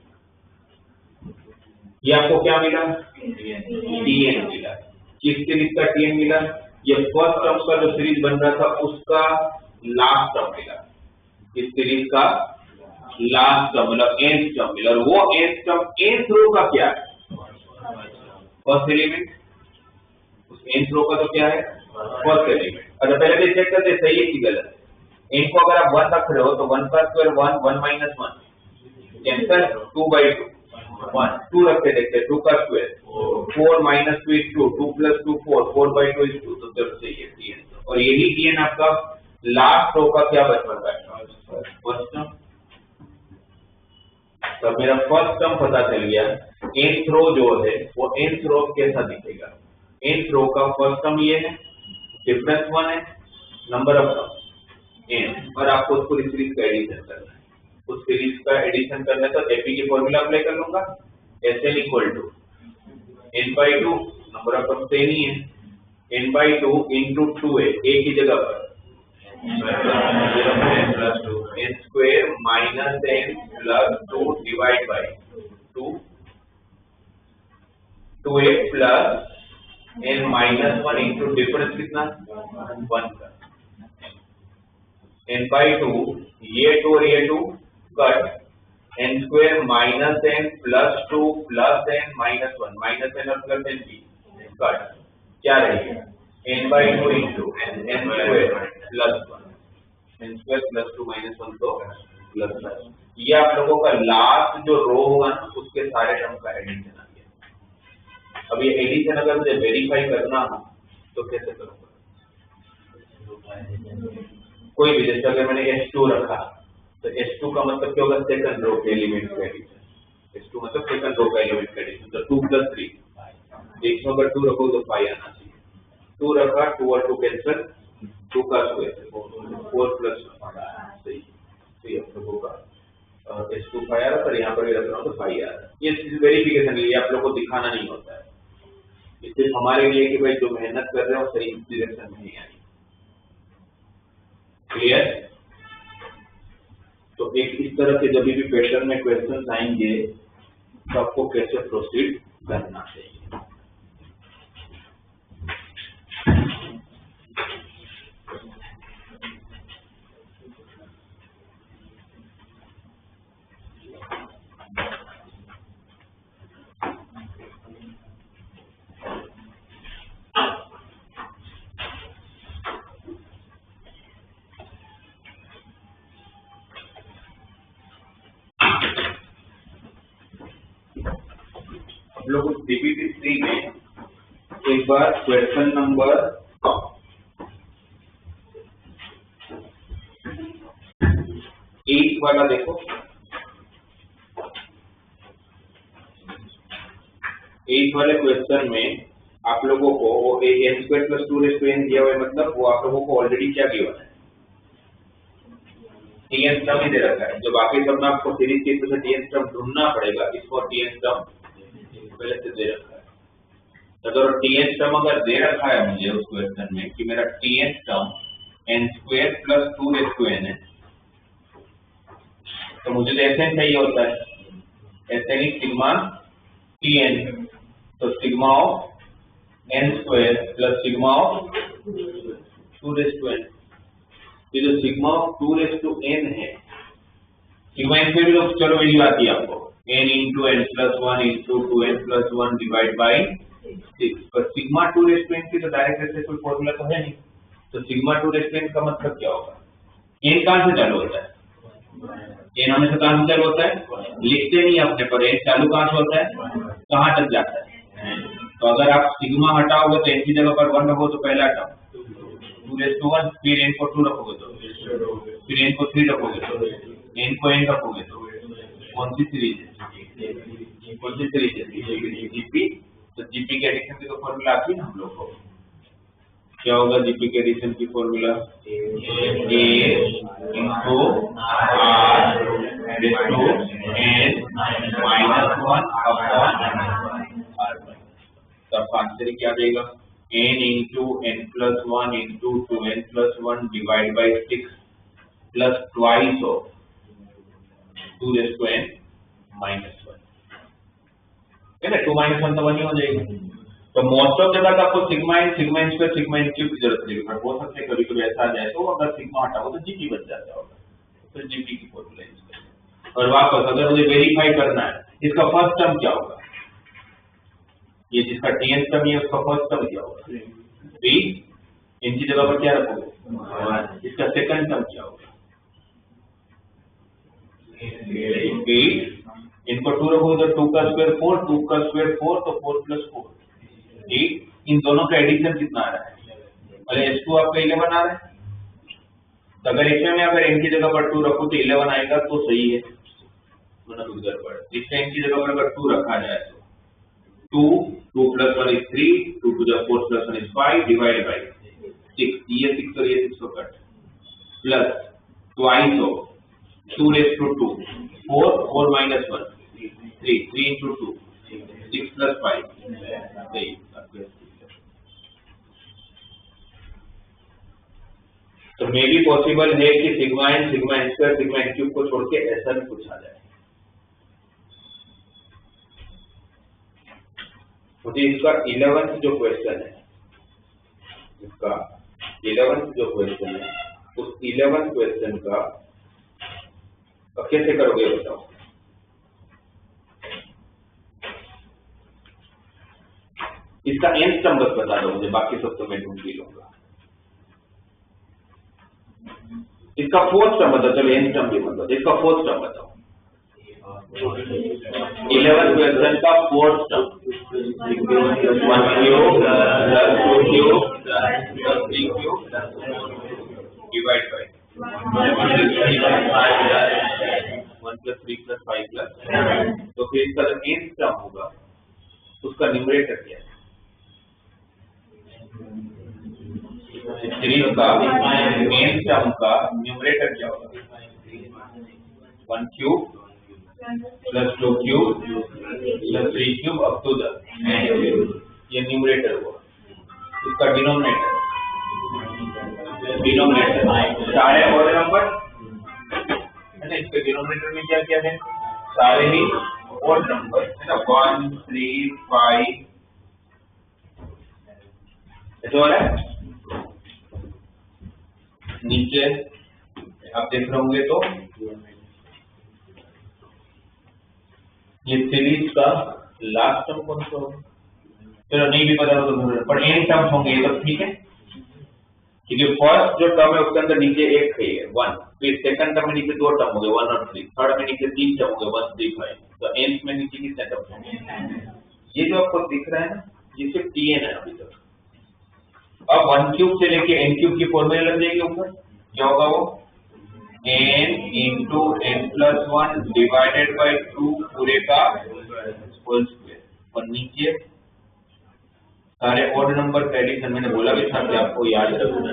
ये आपको क्या मिला tn मिला। किस सीरीज का tn मिला? ये फर्स्ट टर्म का जो सीरीज बन रहा था उसका लास्ट टर्म मिला। इस सीरीज का लास्ट टर्म मतलब nth टर्म मिला, और वो nth टर्म nth रो का क्या है? First element. उस nth रो का तो क्या है? First element. अच्छा पहले भी चेक करते सही है कि गलत है। n को अगर आप 1 रख रहे हो तो 1 का स्क्वायर 1, 1 माइनस 1 कैंसिल, 2/2 1, 2 रखते देखते 2 का square 4 minus 2 is 2, 2 plus 2 4, 4/2 is 2, तो जब से ये tn, और यही tn आपका लास्ट रो का क्या बन रहा है? First term. तो मेरा फर्स्ट टर्म पता चल गया। nth रो जो है वो nth रो कैसा दिखेगा? nth रो का फर्स्ट टर्म ये है, डिफरेंस 1 है, नंबर ऑफ टर्म n, और आपको उसको सीरीज का एडिशन करना है। उस सीरीज का एडिशन करने तो एपी की फॉर्मूला अप्लाई कर लूंगा, Sn = n/2, number of term same ही है, n/2 × 2a, a की जगह पर n+2 n² minus n plus 2 divide by 2, 2a plus n minus 1 into difference कितना 1 का n/2, ये 2 और ये 2 cut, n² minus n plus 2 plus n minus 1, minus n और प्लस n की कट, क्या रहेगा n/2 into n² plus 1, n² plus 2 minus 1 तो प्लस 1। ये आप लोगों का लास्ट जो रो होगा ना उसके सारे टर्म का एडिशन आ गया। अब ये एडिशन अगर मुझे वेरीफाई करना हो तो कैसे करूंगा? कोई भी, जैसे अगर मैंने S2 रखा तो S2 का मतलब क्या होगा? सेकंड रो के एलिमेंट का एडिशन। S2 मतलब सेकंड रो का एलिमेंट का एडिशन, तो 2 + 3, इसमें अगर 2 रखो तो 5 आना चाहिए। 2 रखा, 2 और 2 कैंसिल, 2 का स्क्वायर 4 + 1, सही। तो ये आप लोगों का S2 5 आ रहा था, यहाँ पर भी रख रहा हूँ तो 5 आ रहा है। ये वेरिफिकेशन के लिए आप लोग को दिखाना नहीं होता है, ये सिर्फ हमारे लिए कि भाई जो मेहनत कर रहे हो सही डायरेक्शन में ही आई। क्लियर? तो एक इस तरह के जब भी पैटर्न में क्वेश्चन आएंगे तो आपको कैसे प्रोसीड करना चाहिए। लोग डीपीटी 3 में एक बार क्वेश्चन नंबर 8 वाला देखो। 8 वाले क्वेश्चन में आप लोगों को वो n² + 2n दिया हुआ है, मतलब वो आप लोगों को ऑलरेडी क्या दिया है? tn टर्म ही दे रखा है। जो बाकी सब में आपको सीरीज के हिसाब से tn टर्म ढूंढना पड़ेगा, इसको tn टर्म पहले से दे रखा है। अगर tn टर्म अगर दे रखा है मुझे उस क्वेश्चन में कि मेरा tn टर्म n² + 2n है, तो मुझे तो Sn चाहिए होता है, Sn = सिग्मा tn, तो sigma of n² + sigma of 2n। ये जो सिग्मा ऑफ 2n है, सिग्मा n पे भी लोग चलो वही बात ही आपको n × n + 1 × 2n + 1 divide by 6, पर सिग्मा 2n की तो डायरेक्ट ऐसे कोई फॉर्मूला तो है नहीं, तो सिग्मा 2n का मतलब क्या होगा? n कहां से चालू होता है? n हमेशा कहां से चालू होता है? लिखते नहीं अपने पर, n चालू कहां से होता है, कहां तक जाता है? तो अगर आप सिग्मा हटाओगे तो n की जगह पर 1 रखो तो पहला टर्म 2n, फिर n को 2 रखोगे तो, फिर n को 3 रखोगे तो, n को n रखोगे तो कौन सी सीरीज है? कौन सी सीरीज है? जीपी। तो जीपी के एडिशन की तो फॉर्मूला आती है ना हम लोग को, क्या होगा जीपी के एडिशन की formula a into r raise to n minus 1 upon r। तो आपका आंसर क्या देगा n into n plus 1 into 2n plus 1 divide by 6 plus twice of 2 raise to n minus 1 है ना। 2 माइनस 1 तो 1 ही हो जाएगी। तो मोस्ट ऑफ जगह आपको sigma n square sigma n cube की जरूरत नहीं है, हो सकता है कभी कभी ऐसा आ जाए तो अगर सिग्मा हटाओ तो जीपी बच जाता होगा, तो जीपी की फॉर्मूला यूज करें। और वापस अगर मुझे वेरीफाई करना है इसका फर्स्ट टर्म क्या होगा, ये जिसका टीएन टर्म है उसका फर्स्ट टर्म क्या होगा 3, इनकी जगह पर क्या रखोगे, इसका सेकंड टर्म क्या होगा 8, इनको 2 रखोगे तो 2 का स्क्वायर 4, 2 का स्क्वायर 4 तो 4 प्लस 4 8। इन दोनों का एडिशन कितना आ रहा है, अरे S2 आपका 11 आ रहा है। तो अगर इसमें मैं अगर n की जगह पर 2 रखूं तो 11 आएगा तो सही है, वरना कुछ गड़बड़ है। इसमें n की जगह पर अगर 2 रखा जाए तो 2 plus 1 is 3, 2 to the 4 plus 1 is 5 divide by 6, ये 6 और ये 6 को cut plus twice of 2 raise to 2 4 4 minus 1 3 3 into 2 6 plus 5 8। तो मे भी पॉसिबल है कि sigma n square sigma n cube को छोड़ के ऐसा भी कुछ आ जाए। मुझे इसका 11th जो क्वेश्चन है, इसका 11th जो क्वेश्चन है उस 11th क्वेश्चन का कैसे करोगे बताओ। इसका nth टर्म बस बता दो मुझे, बाकी सब तो मैं ढूंढ भी लूंगा। इसका 4th टर्म बताओ, चलो nth टर्म भी बताओ, इसका 4th टर्म बताओ। 11th क्वेश्चन का 4th term 1 cube plus 2 cube plus 3 cube divide by 1 plus 3 plus 5 plus. तो फिर इसका जो nth टर्म होगा उसका न्यूमरेटर क्या है, सीरीज का nth टर्म का न्यूमरेटर क्या होगा 1 cube plus 2 cube plus 3 cube up to the, ये न्यूमरेटर हुआ। इसका डिनोमिनेटर सारे और नंबर है ना, इसके डिनोमिनेटर में क्या क्या है, सारे ही और नंबर है ना, 1 3 5 ऐसा हो रहा है। नीचे आप देख रहे होंगे तो ये सीरीज का लास्ट टर्म कौन सा होगा, चलो नहीं भी पता हो तो पर n टर्म्स होंगे ये सब ठीक है, क्योंकि फर्स्ट जो टर्म है उसके अंदर नीचे एक है 1, फिर सेकंड टर्म में नीचे 2 टर्म हो गए 1 और 3, थर्ड में नीचे 3 टर्म हो गए 1 3 5, तो n में नीचे कितने टर्म होंगे, ये जो आपको दिख रहा है ना ये सिर्फ tn है अभी तक। अब 1 क्यूब से लेके n क्यूब की फॉर्मूला लग जाएगी ऊपर, क्या होगा वो n into n plus 1 divided by 2 पूरे का होल स्क्वायर, और नीचे सारे ऑड नंबर का एडिशन, मैंने बोला भी था कि आपको याद रखना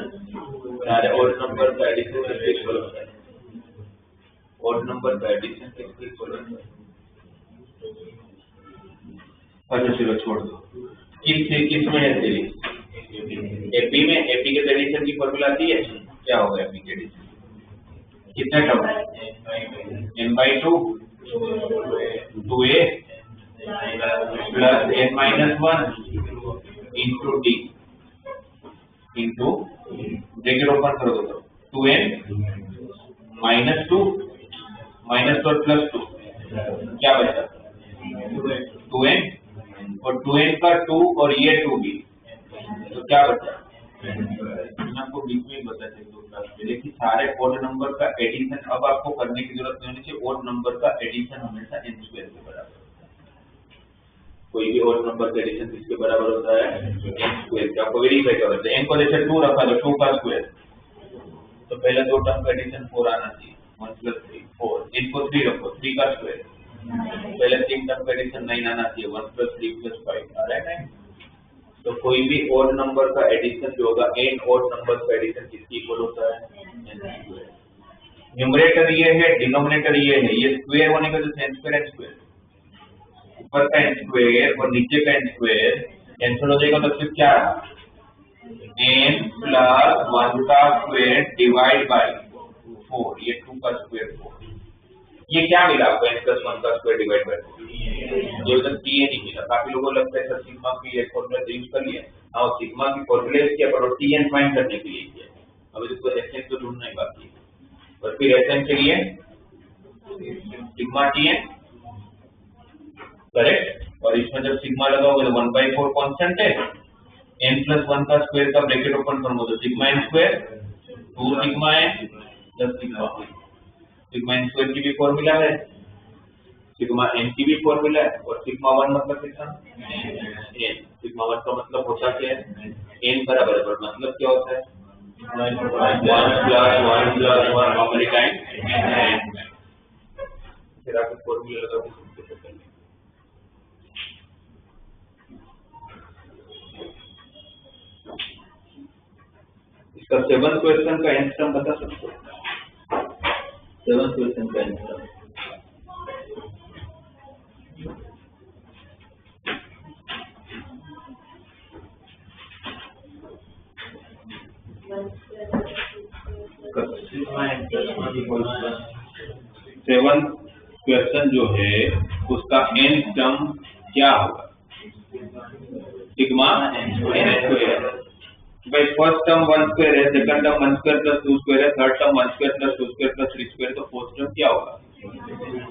सारे ऑड नंबर का एडिशन किसके इक्वल होता है, ऑड नंबर का एडिशन किसके इक्वल होता है। अच्छा चलो छोड़ दो, किस में है सीरीज एपी में, एपी के एडिशन की फॉर्मूला आती है, क्या होगा एपी के एडिशन कितना term n/2 2a plus n minus 1 into D into bracket open कर दो 2n माइनस 2 माइनस और प्लस 2 क्या बचा 2n, और 2n का 2 और ये 2 भी, तो क्या बचा आपको बीच में बता चाहिए, लेकिन सारे ऑड नंबर का एडिशन अब आपको करने की जरूरत नहीं होनी चाहिए। ऑड नंबर का एडिशन हमेशा n स्क्वायर के बराबर होता है, कोई भी ऑड नंबर का एडिशन किसके बराबर होता है n स्क्वायर के। आपको वेरीफाई करना है, n को जैसे 2 रखा तो 2 का स्क्वायर, तो पहले दो टर्म का एडिशन 4 आना चाहिए, 1 प्लस 3 4, इनको 3 रखो 3 का स्क्वायर, पहले 3 टर्म का एडिशन 9 आना चाहिए, 1 प्लस 3 प्लस 5 आ रहा है 9, तो कोई भी ओड नंबर का एडिशन जो होगा n ओड नंबर का एडिशन किसकी इक्वल होता है, n स्क्वायर। न्यूमरेटर ये है, डिनोमिनेटर ये है, ये स्क्वायर होने का जैसे n स्क्वायर ऊपर का n स्क्वायर और नीचे का n स्क्वायर कैंसिल हो जाएगा, तो सिर्फ क्या n प्लस 1 का स्क्वायर डिवाइड बाय 4, ये 2 का स्क्वायर 4। ये क्या मिला आपको, n प्लस 1 का स्क्वायर डिवाइड बाय 4, ये उधर tn ही मिला। काफी लोगों को लगता है सर सिग्मा की एक फॉर्मूला यूज कर लिया, और सिग्मा की फॉर्मूला किया पर tn फाइंड करने के लिए किया। अब इसको sn तो ढूंढना ही बाकी है, और फिर sn के लिए सिग्मा tn करेक्ट। और इसमें जब सिग्मा लगाओगे तो 1/4 कांस्टेंट है, n प्लस 1 का स्क्वायर का ब्रैकेट ओपन करूंगा तो sigma n square 2 sigma n plus sigma n square की भी फॉर्मूला है, सिग्मा n की भी फॉर्मूला है, और सिग्मा 1 मतलब कितना n। सिग्मा 1 का मतलब होता क्या है, n बराबर है, मतलब क्या होता है 1 प्लस 1 नॉर्मली टाइम n। फिर आप फॉर्मूला लगाओ, इसका 7th क्वेश्चन का nth टर्म बता सकते हो, 7th क्वेश्चन का nth टर्म सेवंथ क्वेश्चन जो है उसका nth टर्म क्या होगा, सिग्मा n स्क्वायर। भाई फर्स्ट टर्म 1 स्क्वायर है, second term 1 square plus 2 square है, third term 1 square plus 2 square plus 3 square, तो फोर्थ टर्म क्या होगा,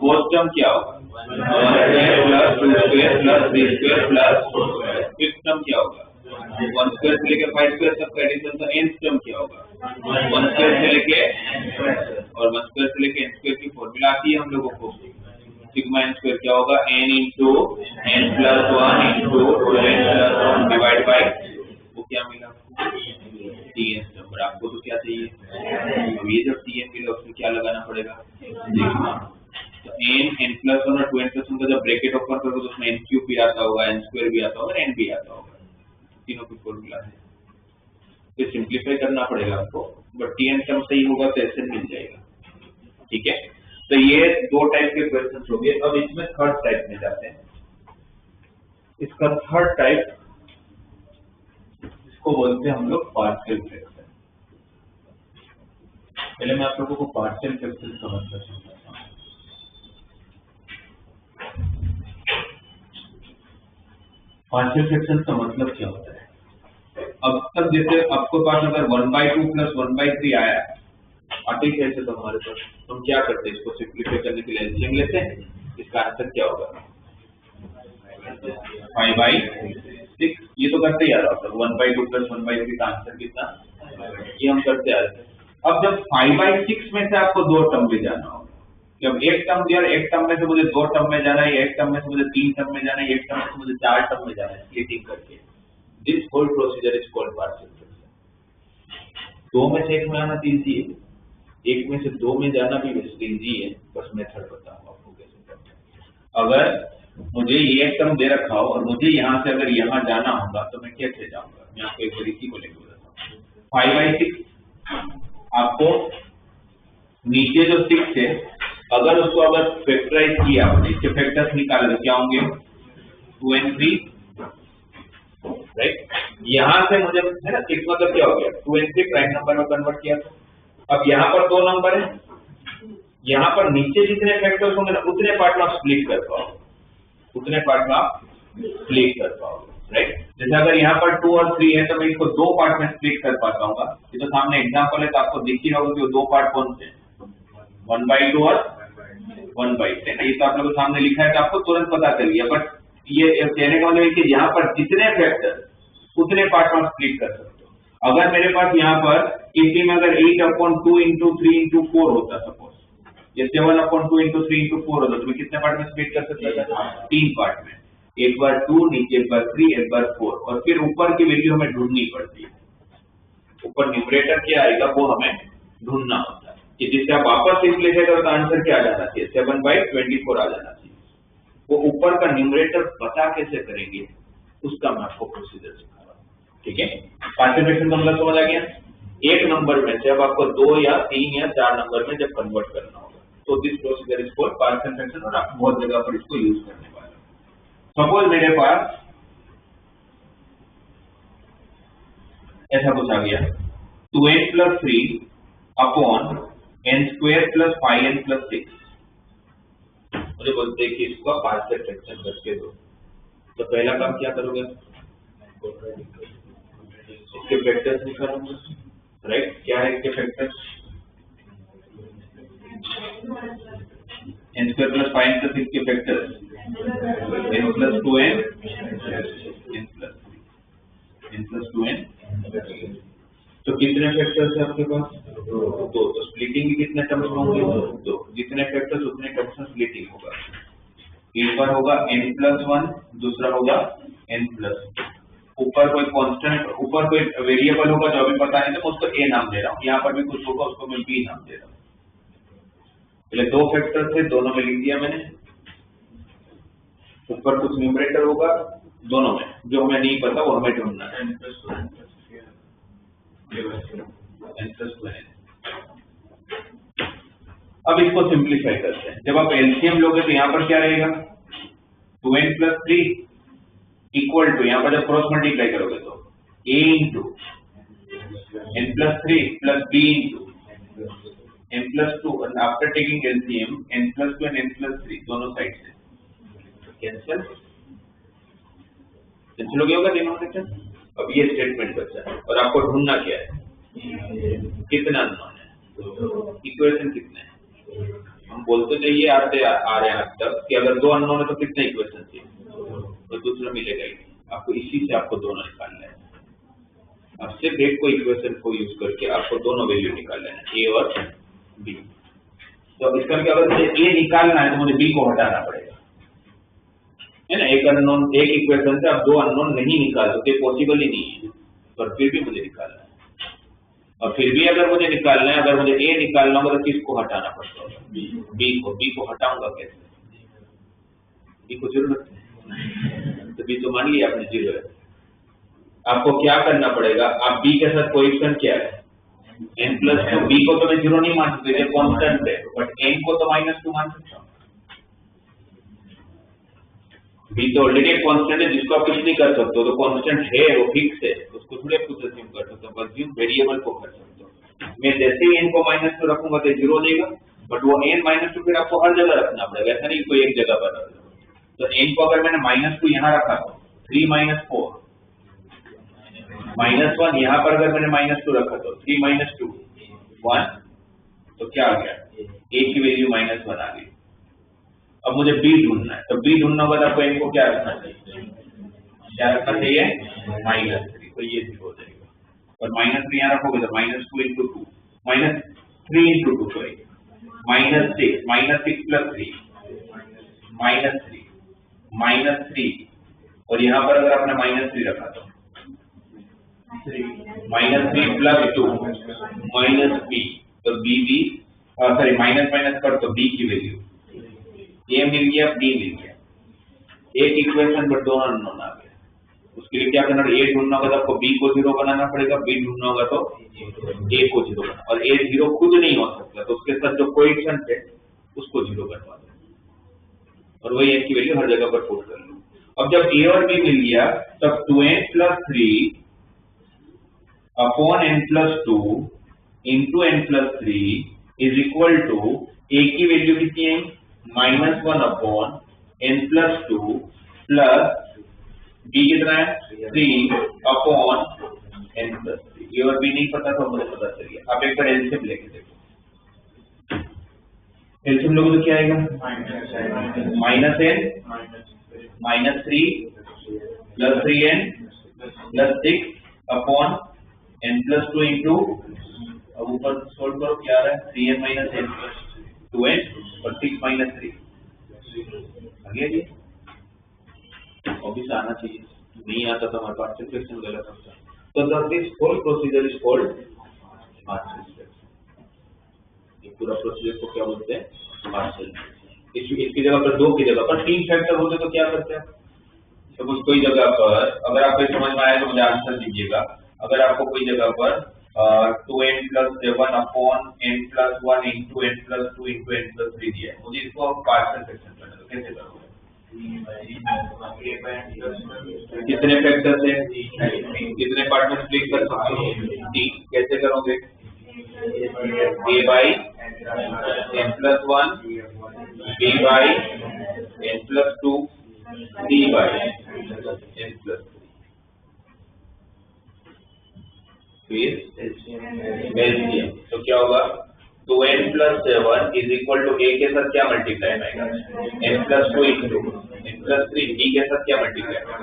फोर्थ टर्म क्या होगा 1 square plus 2 square plus 3 square plus 4 square. Fifth term क्या होगा 1 स्क्वायर से लेके 5 स्क्वायर तक का एडिशन, तो nth टर्म क्या होगा 1 स्क्वायर से लेके और 1 स्क्वायर से लेके n स्क्वायर की फॉर्मूला आती है हम लोगों को, सिग्मा n स्क्वायर क्या होगा n into n plus 1 into n plus 1 divide by, वो क्या मिला tn नंबर। आपको तो क्या चाहिए, अब ये जब tn मिला उसमें क्या लगाना पड़ेगा सिग्मा, तो n प्लस 1 और 2n प्लस 1 का जब ब्रैकेट ओपन करोगे तो उसमें n क्यूब भी आता होगा, n स्क्वायर भी आता होगा, n भी आता होगा, तीनों की फॉर्मूला है। तो सिंपलीफाई करना पड़ेगा आपको, बट tn टर्म सही होगा तो ऐसे मिल जाएगा, ठीक है। तो ये दो टाइप के क्वेश्चन हो गए। अब इसमें थर्ड टाइप में जाते हैं। इसका थर्ड टाइप इसको बोलते हैं हम लोग पार्शियल फ्रैक्शन। पहले मैं आप लोगों को पार्शियल फ्रैक्शन समझना चाहता हूँ। पार्शियल फ्रैक्शन का मतलब क्या होता है, अब तक जैसे आपके पास अगर 1/2 प्लस 1/3 आया आते ही ऐसे, तो हमारे पास हम क्या करते हैं, इसको सिंप्लीफाई करने के लिए एलसीएम लेते हैं। इसका आंसर क्या होगा 5/6। ये तो करते ही आ रहा है, 1/2 प्लस 1/3 का आंसर कितना, ये हम करते आ रहे हैं। अब जब 5/6 में से आपको दो टर्म ले जाना होगा, जब एक टर्म दिया, एक टर्म में से मुझे दो टर्म में जाना है, एक टर्म में से मुझे 3 टर्म में जाना है, एक टर्म में से मुझे 4 टर्म में जाना है, स्प्लिटिंग करके। This whole procedure is called partial fraction. दो में से एक में आना इजी है, एक में से दो में जाना भी इजी है, बस मेथड बताऊंगा आपको कैसे करना है। अगर मुझे ये एक टर्म दे रखा हो और मुझे यहाँ से अगर यहाँ जाना होगा तो मैं कैसे जाऊंगा, मैं आपको एक तरीके को लेकर बताता हूँ। 5/6 आपको नीचे जो 6 है, अगर उसको अगर फैक्टराइज किया, इसके फैक्टर्स निकाले तो क्या होंगे 2 and 3, राइट। यहाँ से मुझे है ना 6 मतलब क्या हो गया 2 and 3 प्राइम नंबर में कन्वर्ट किया था। अब यहाँ पर दो नंबर है, यहाँ पर नीचे जितने फैक्टर्स होंगे ना उतने पार्ट में आप स्प्लिट कर पाओगे, उतने पार्ट में आप स्प्लिट कर पाओगे, राइट। जैसे अगर यहाँ पर 2 और 3 है तो मैं इसको दो पार्ट में स्प्लिट कर पाता हूँ। ये तो सामने एग्जांपल है तो आपको दिख ही होगा कि वो दो पार्ट कौन से 1/2 और 1/3 है। ये तो आप लोगों के सामने लिखा है तो आपको तुरंत पता चल गया। बट ये कहने का मतलब है कि यहाँ पर जितने फैक्टर उतने पार्ट में स्प्लिट कर सकते हो। अगर मेरे पास यहाँ पर इसी में अगर 8/2 into 3 into 4 होता सपोज, ये 7/2 into 3 into 4 होता तो मैं कितने पार्ट में स्प्लिट कर सकता था 3 पार्ट में, एक बार 2, नीचे एक बार 3, एक बार 4, और फिर ऊपर की वैल्यू हमें ढूंढनी पड़ती है। ऊपर न्यूमरेटर क्या आएगा वो हमें ढूंढना होता है कि जिससे आप वापस सिंप्लीफाई करो तो आंसर क्या आ जाना चाहिए 7/24 आ जाना चाहिए। वो ऊपर का न्यूमरेटर पता कैसे करेंगे उसका मैं आपको प्रोसीजर सिखा रहा हूँ। ठीक है, पार्शियल फ्रैक्शन का मतलब समझ आ गया। एक नंबर में से अब आपको 2 या 3 या 4 नंबर में जब कन्वर्ट करना होगा तो this procedure is called partial fraction, और आप बहुत जगह पर इसको यूज करने वाले हो। सपोज मेरे पास ऐसा कुछ आ गया 2n + 3 अपॉन n² + 5n + 6। मुझे बोलते हैं कि इसको पार्शियल फ्रैक्शन करके दो, तो पहला काम क्या करोगे, इसके फैक्टर्स निकालूंगा, राइट। क्या है इसके फैक्टर्स, n² + 5n + 6 के factors n + 2n n + 2n। तो कितने फैक्टर्स है आपके पास, 2। तो स्प्लिटिंग के कितने टर्म्स होंगे, 2। जितने फैक्टर्स उतने टर्म्स में स्प्लिटिंग होगा। एक बार होगा n + 1, दूसरा होगा n + 2। ऊपर कोई कांस्टेंट, ऊपर कोई वेरिएबल होगा जो अभी पता नहीं, तो मैं उसको a नाम दे रहा हूँ। यहाँ पर भी कुछ होगा, उसको मैं b नाम दे रहा हूँ। पहले 2 फैक्टर थे, दोनों में लिख दिया मैंने। ऊपर कुछ न्यूमरेटर होगा दोनों में, जो हमें नहीं पता वो हमें ढूंढना है। n + 2n। अब इसको सिंप्लीफाई करते हैं। जब आप एलसीएम लोगे तो यहाँ पर क्या रहेगा, 2n + 3 इक्वल टू, यहाँ पर जब क्रॉस मल्टीप्लाई करोगे तो a × n + 3 + b × n + 2, and after taking LCM n + 2 and n + 3 दोनों साइड से कैंसिल हो गया होगा डिनोमिनेटर। अब ये स्टेटमेंट बचा है और आपको ढूंढना क्या है, कितना अननोन है, इक्वेशन कितने हैं। हम बोलते जाइए आते आ रहे हैं आज तक कि अगर 2 अननोन है तो कितने इक्वेशन चाहिए, तो दूसरा मिलेगा ही। आपको इसी से आपको दोनों निकालना है। अब सिर्फ एक को इक्वेशन को यूज करके आपको दोनों वैल्यू निकाल लेना है, ए और बी। तो इसका मतलब अगर मुझे ए निकालना है तो मुझे बी को हटाना पड़ेगा, है ना। एक अननोन, एक इक्वेशन से आप 2 अननोन नहीं निकाल सकते, पॉसिबल ही नहीं है, पर फिर भी मुझे निकालना है। और फिर भी अगर मुझे निकालना है, अगर मुझे ए निकालना होगा तो किसको हटाना पड़ता होगा, बी को। बी को हटाऊंगा कैसे, बी को जरूरत है, तो बी तो मान लिया आपने 0 है। आपको क्या करना पड़ेगा, आप बी के साथ कोएफिशिएंट क्या है, n + 2। बी को तो मैं 0 नहीं मान सकता, ये कांस्टेंट है, बट n को तो -2 मान सकता हूँ। बी तो ऑलरेडी एक कांस्टेंट है जिसको आप कुछ नहीं कर सकते हो, तो कांस्टेंट है वो फिक्स है, उसको थोड़े कुछ अज्यूम कर सकते हो, अज्यूम वेरिएबल को कर सकते हो। मैं जैसे ही n को -2 रखूंगा तो 0 देगा, बट वो n - 2 फिर आपको हर जगह रखना पड़ेगा, ऐसा नहीं कोई एक जगह पर रख। तो n को अगर मैंने -2 यहाँ रखा तो 3 - 4 -1, यहाँ पर अगर मैंने -2 रखा तो 3 - 2 1, तो क्या आ गया, a की वैल्यू -1 आ गई। अब मुझे b ढूंढना है, तो b ढूंढना होगा तो आपको n को क्या रखना चाहिए, क्या रखना चाहिए, -3, तो ये 0 हो जाएगा। और -3 यहाँ रखोगे तो -2 × 2 -3 × 2 सॉरी -6 + 3 -3 और यहाँ पर अगर आपने -3 रखा तो -3 + 2 -b, तो b सॉरी माइनस कर तो b की वैल्यू a मिल गया, b मिल गया। एक इक्वेशन पर दोनों अननोन आ गया। उसके लिए क्या करना है, a ढूंढना होगा तो आपको b को 0 बनाना पड़ेगा, b ढूंढना होगा तो a को 0 बनाना, और a 0 खुद नहीं हो सकता, तो उसके साथ जो कोएफिशिएंट है उसको 0 बनवा दो, और वही n की वैल्यू हर जगह पर पुट कर लो। अब जब a और b मिल गया तब 2n + 3 upon n + 2 into n + 3 is equal to a की वैल्यू कितनी है, -1 अपॉन n + 2 प्लस b कितना है, 3 अपॉन n + 3। ये और b नहीं पता तो मुझे पता चल गया। अब एक बार एलसीएम लेके देखो, एलसीएम लोगे तो क्या आएगा, -n -3 + 3n + 6 upon n + 2 into, अब ऊपर सोल्व करो क्या आ रहा है, 3n - n + 2n और 6 - 3 आगे जी। ऑब्वियसली आना चाहिए, नहीं आता तो हमारे पास फ्रैक्शन गलत होता है। तो this whole procedure is called partial fraction. ये पूरा प्रोसीजर को क्या बोलते हैं, पार्शियल। इसकी जगह पर 2 की जगह पर 3 फैक्टर होते तो क्या करते हैं, तो कोई जगह पर अगर आपको समझ में आए तो मुझे आंसर दीजिएगा। अगर आपको कोई जगह पर 2n + 7 upon n + 1 into n + 2 into n + 3 दिया है, मुझे इसको पार्शियल फ्रैक्शन करना है, तो कैसे करोगे? कितने फैक्टर से कितने पार्ट में स्प्लिट कर सकते हो? 3। कैसे करोगे? a by n + 1, b by n + 2, c by n + 3। फिर एलसीएम तो क्या होगा? 2n + 7 is equal to a के साथ क्या मल्टीप्लाई आएगा? n + 2 इंटू n + 3 b के साथ क्या मल्टीप्लाई आएगा?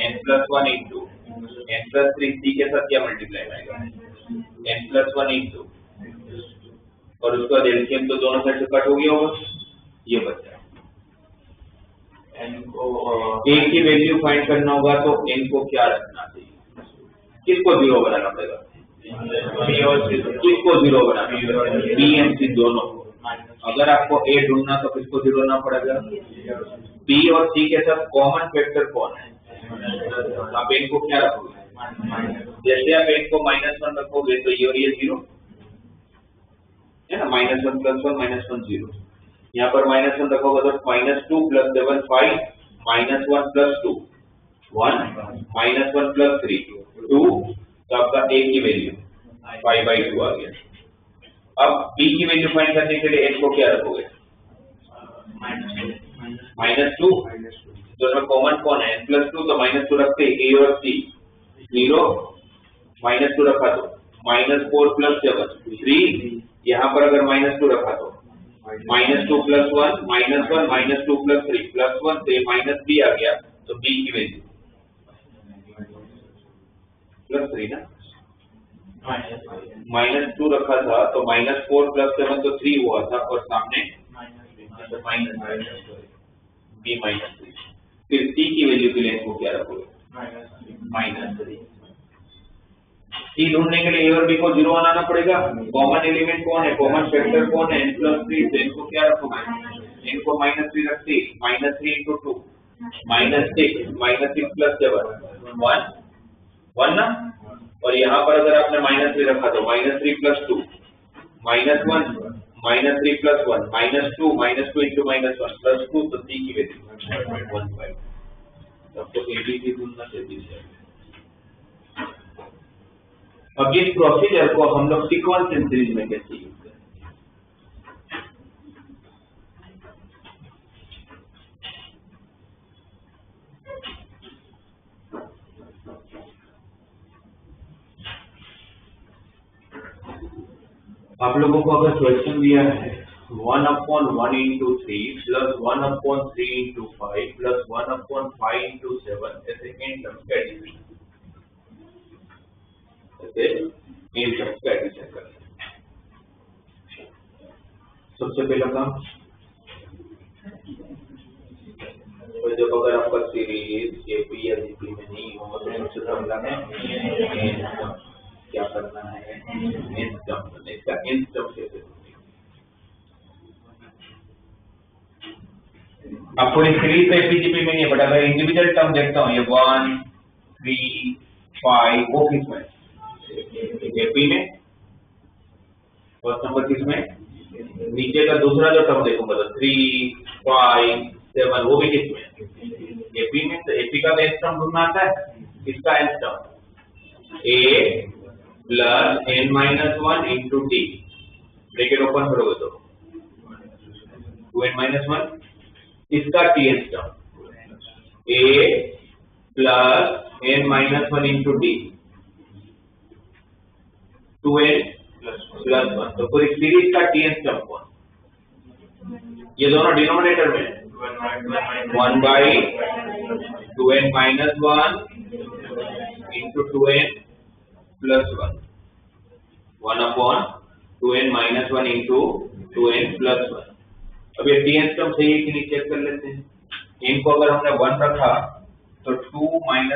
n + 1 इंटू n + 3 c के साथ क्या मल्टीप्लाई आएगा? n + 1 इंटू, और उसका एलसीएम तो दोनों साइड से कट हो गया होगा, ये बचा। n को a की वैल्यू फाइंड करना होगा, तो n को क्या रखना चाहिए? किसको 0 बनाना पड़ेगा? किसको 0 बनाना? b and c दोनों को। अगर आपको a ढूंढना तो किसको 0 बनाना पड़ेगा? b और c के साथ कॉमन फैक्टर कौन है? आप n को क्या रखोगे? जैसे आप n को -1 रखोगे तो ये और ये 0 है ना, -1 + 1 -1 0। यहाँ पर -1 रखोगे तो -2 + 7 5, -1 + 2 1, -1 + 3 2, तो आपका a की वैल्यू 5/2 आ गया। अब b की वैल्यू फाइंड करने के लिए n को क्या रखोगे? -2, दोनों कॉमन कौन है? n + 2, तो -2 रखते a और c 0, -2 रखा तो -4 + 7 3, यहाँ पर अगर -2 रखा तो -2 + 1 -1 -2 + 3 +1 से -b आ गया, तो b की वैल्यू +3 ना, -2 रखा था तो -4 + 7 तो 3 हुआ था, और सामने b -3। फिर c की वैल्यू के लिए इनको क्या रखोगे? -3। c ढूंढने के लिए a और b को 0 बनाना पड़ेगा। कॉमन एलिमेंट कौन है? कॉमन फैक्टर कौन है? n + 3, तो इनको क्या रखोगे? इनको -3 रखते, -3 × 2 -6 + 7 1 ना, और यहाँ पर अगर आपने -3 रखा तो -3 + 2 -1 -3 + 1 -2 -2 × -1 +2, तो c की वैल्यू 1/5। तो abc ढूंढना चाहिए। अब इस प्रोसीजर को हम लोग सीक्वेंस सीरीज में कैसे यूज करें? आप लोगों को अगर क्वेश्चन दिया है 1/1 × 3 + 1/3 × 5 + 1/5 × 7 ऐसे इन टर्म्स का एडिशन करें। सबसे पहला काम, तो जब अगर आपका सीरीज AP या GP में नहीं हो तो सबसे पहला में क्या करना है? इसका इंस्टम कैसे? अब पूरी सीरीज तो AP GP में नहीं है, बट अगर इंडिविजुअल टर्म देखता हूँ, ये 1 3 5 वो किसमें? AP में। फर्स्ट नंबर किसमें? नीचे का दूसरा जो टर्म देखूंगा तो 3 5 7 वो भी किसमें? AP में। तो AP का बेस टर्म ढूंढना आता है, इसका S term a + n - 1 × d, bracket open करोगे तो 2n - 1, इसका ts term a + n - 1 × d 2n + 1। तो पूरी सीरीज का ts टर्म कौन? ये दोनों डिनोमिनेटर में 1/2n - 1 × 2n + 1 1/2n - 1 × 2n + 1। अब ये ts टर्म सही है कि नहीं चेक कर लेते हैं। इनको अगर हमने 1 रखा तो 2 - 1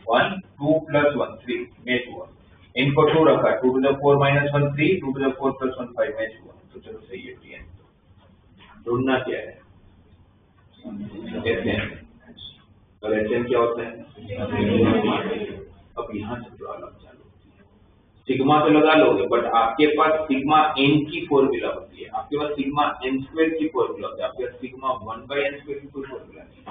1 2 + 1 3 मैच हुआ। इनको 2 रखा 2 to the 4 - 1 3 2 to the 4 + 1 5 match हुआ। तो चलो सही है ts। ढूंढना क्या है? और Hn क्या होता है? अब यहाँ से प्रॉब्लम चालू होती है। सिग्मा तो लगा लोगे, बट आपके पास सिग्मा n की फॉर्मूला होती है, आपके पास सिग्मा n स्क्वायर की फॉर्मूला होती है, आपके पास सिग्मा 1/n स्क्वायर की कोई फॉर्मूला नहीं।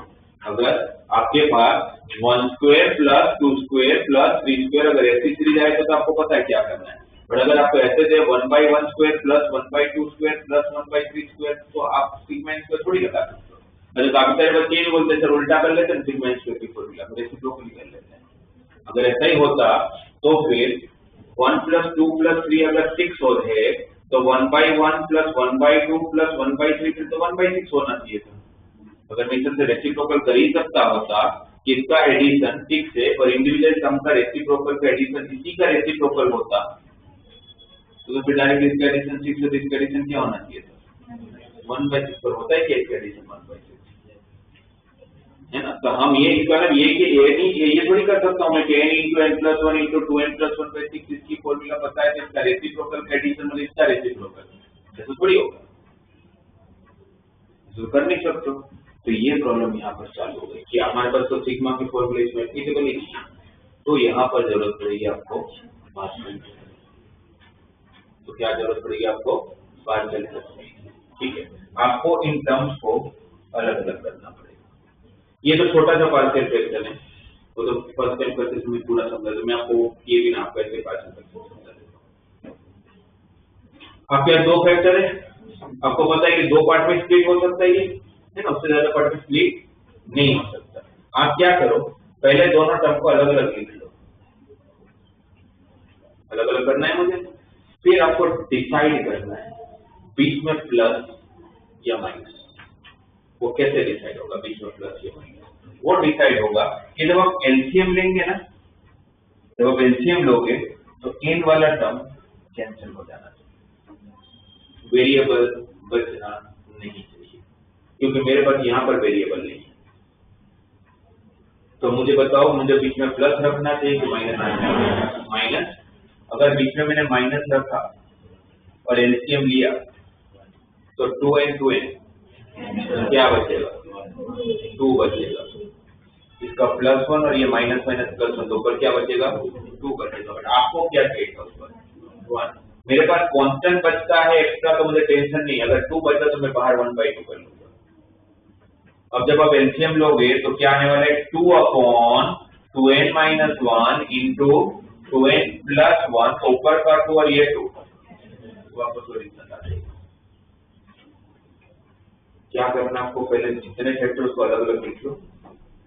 अगर आपके पास 1 square plus 2 square plus 3 square अगर ऐसी सीरीज आए तो आपको पता है क्या करना है। बट अगर आपको ऐसे दे 1/1 square plus 1/2 square plus 1/3 square, तो आप सिग्मा n स्क्वायर थोड़ी लगा सकते हो। अगर काफी सारे बच्चे ये बोलते हैं सर उल्टा कर लेते हैं सिग्मा n स्क्वायर की फॉर्मूला रेसिप्रोकल कर लेते हैं। अगर ऐसा ही होता तो फिर 1 + 2 + 3 अगर 6 हो है तो 1/1 + 1/2 + 1/3 फिर तो 1/6 होना चाहिए था। अगर मैं इसे रेसिप्रोकल कर ही सकता होता कि इसका एडिशन 6 है और इंडिविजुअल सम का रेसिप्रोकल का एडिशन इसी का रेसिप्रोकल होता, तो फिर डायरेक्ट इसका एडिशन 6 है, इसका एडिशन क्या होना चाहिए था? 1/6 पर होता है क्या इसका एडिशन 1/6 है ना। तो हम ये मतलब ये कि ये थोड़ी कर सकता हूँ मैं कि n × n + 1 × 2n + 1/6 इसकी फॉर्मूला पता है तो इसका रेसिप्रोकल का एडिशन मतलब इसका रेसिप्रोकल, ऐसा थोड़ी होगा, जो कर नहीं सकते। तो ये प्रॉब्लम यहाँ पर चालू हो गई कि हमारे पास तो सिग्मा की फॉर्मूला इसमें एप्लीकेबल ही नहीं है, तो यहाँ पर जरूरत पड़ेगी आपको पार्शियल। तो क्या जरूरत पड़ेगी आपको? पार्शियल। ठीक है, आपको इन टर्म्स को अलग अलग करना पड़ेगा। ये तो छोटा सा पार्शियल फ्रैक्शन है, वो तो फर्स्ट टाइम करते समय पूरा समझा, तो मैं आपको ये भी ना आपको ऐसे पार्शियल फ्रैक्शन समझा देता हूँ। आपके यहाँ दो फैक्टर है, आपको पता है कि दो पार्ट में स्प्लिट हो सकता है ये, है ना, उससे ज्यादा पार्ट में स्प्लिट नहीं हो सकता। आप क्या करो, पहले दोनों टर्म को अलग अलग लिख लो, अलग अलग करना है मुझे, फिर आपको डिसाइड करना है बीच में प्लस या माइनस। वो कैसे डिसाइड होगा बीच में प्लस या माइनस? वो डिसाइड होगा कि जब आप एलसीएम लेंगे ना, जब आप एलसीएम लोगे तो n वाला टर्म कैंसिल हो जाना चाहिए, वेरिएबल बचना नहीं चाहिए, क्योंकि मेरे पास यहाँ पर वेरिएबल नहीं है। तो मुझे बताओ, मुझे बीच में प्लस रखना चाहिए कि माइनस रखना चाहिए? माइनस। अगर बीच में मैंने माइनस रखा और एलसीएम लिया तो 2n 2n क्या बचेगा? 2 बचेगा। इसका +1 और ये माइनस माइनस +1 तो ऊपर क्या बचेगा? 2 बचेगा। बट आपको क्या चाहिए था ऊपर? 1। मेरे पास कांस्टेंट बचता है एक्स्ट्रा, तो मुझे टेंशन नहीं, अगर 2 बचा तो मैं बाहर 1/2 कर लूंगा। अब जब आप एलसीएम लोगे तो क्या आने वाला है? 2/2n - 1 × 2n + 1, तो ऊपर का 2 और ये 2 वापस ओरिजिनल आ जाएगा। क्या करना आपको, पहले जितने फैक्टर्स को अलग अलग लिख लो,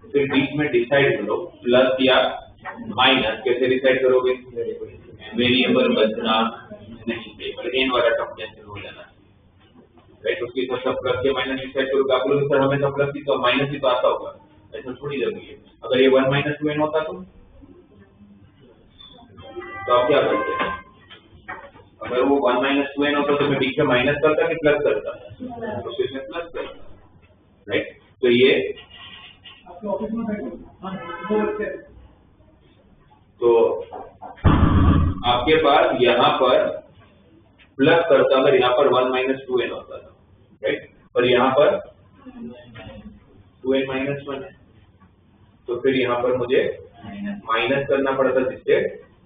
फिर बीच में डिसाइड करो प्लस या माइनस। कैसे डिसाइड करोगे? वेरिएबल बचना नहीं चाहिए, n वाला टर्म कैंसिल हो जाना, राइट। उसके साथ सब प्लस या माइनस डिसाइड करोगे। आप लोग सर हमेशा प्लस ही तो माइनस ही तो आता होगा, ऐसा थोड़ी जरूरी है। अगर ये 1 - 2n होता तो आप क्या करते? अगर वो 1 - 2n होता तो मैं बीच में माइनस करता कि प्लस करता? तो फिर मैं प्लस करता, राइट। तो ये तो आपके पास यहाँ पर प्लस करता अगर यहाँ पर 1 - 2n होता था, राइट, और यहाँ पर 2n - 1 है, तो फिर यहाँ पर मुझे माइनस करना पड़ता जिससे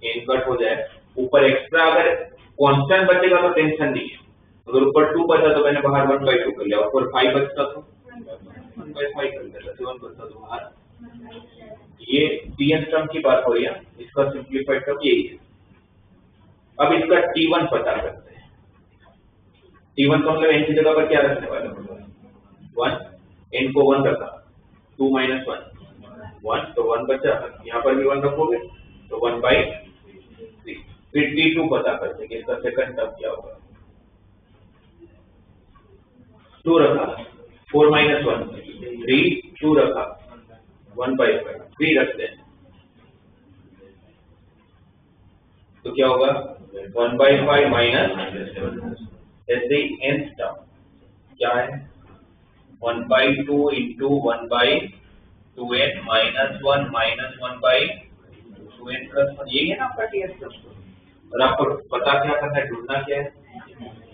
n कट हो जाए। ऊपर एक्स्ट्रा अगर कांस्टेंट बचेगा तो टेंशन नहीं है, अगर ऊपर 2 बचा तो मैंने बाहर 1/2 कर लिया, ऊपर 5 बचता तो 1/5 कर लेता, 7 बचता तो बाहर। ये tn टर्म की बात हो रही है, इसका सिंपलीफाइड टर्म यही है। अब इसका t1 पता करते हैं। t1 का मतलब n की जगह पर क्या रखने वाले? 1। n को 1 रखा, 2 - 1 1, तो 1 बचा, यहाँ पर भी 1 रखोगे तो 1/3। फिर t2 पता करते हैं कि इसका सेकंड टर्म क्या होगा। 2 रखा, 4 - 1 3, 2 रखा 1/5, 3 रखते हैं तो क्या होगा? 1/5 माइनस, ऐसे ही nth टर्म क्या है? 1/2 × 1/2n - 1 - 1/2n + 1, ये है ना आपका ts टर्म। और आपको पता क्या करना है, ढूंढना क्या है?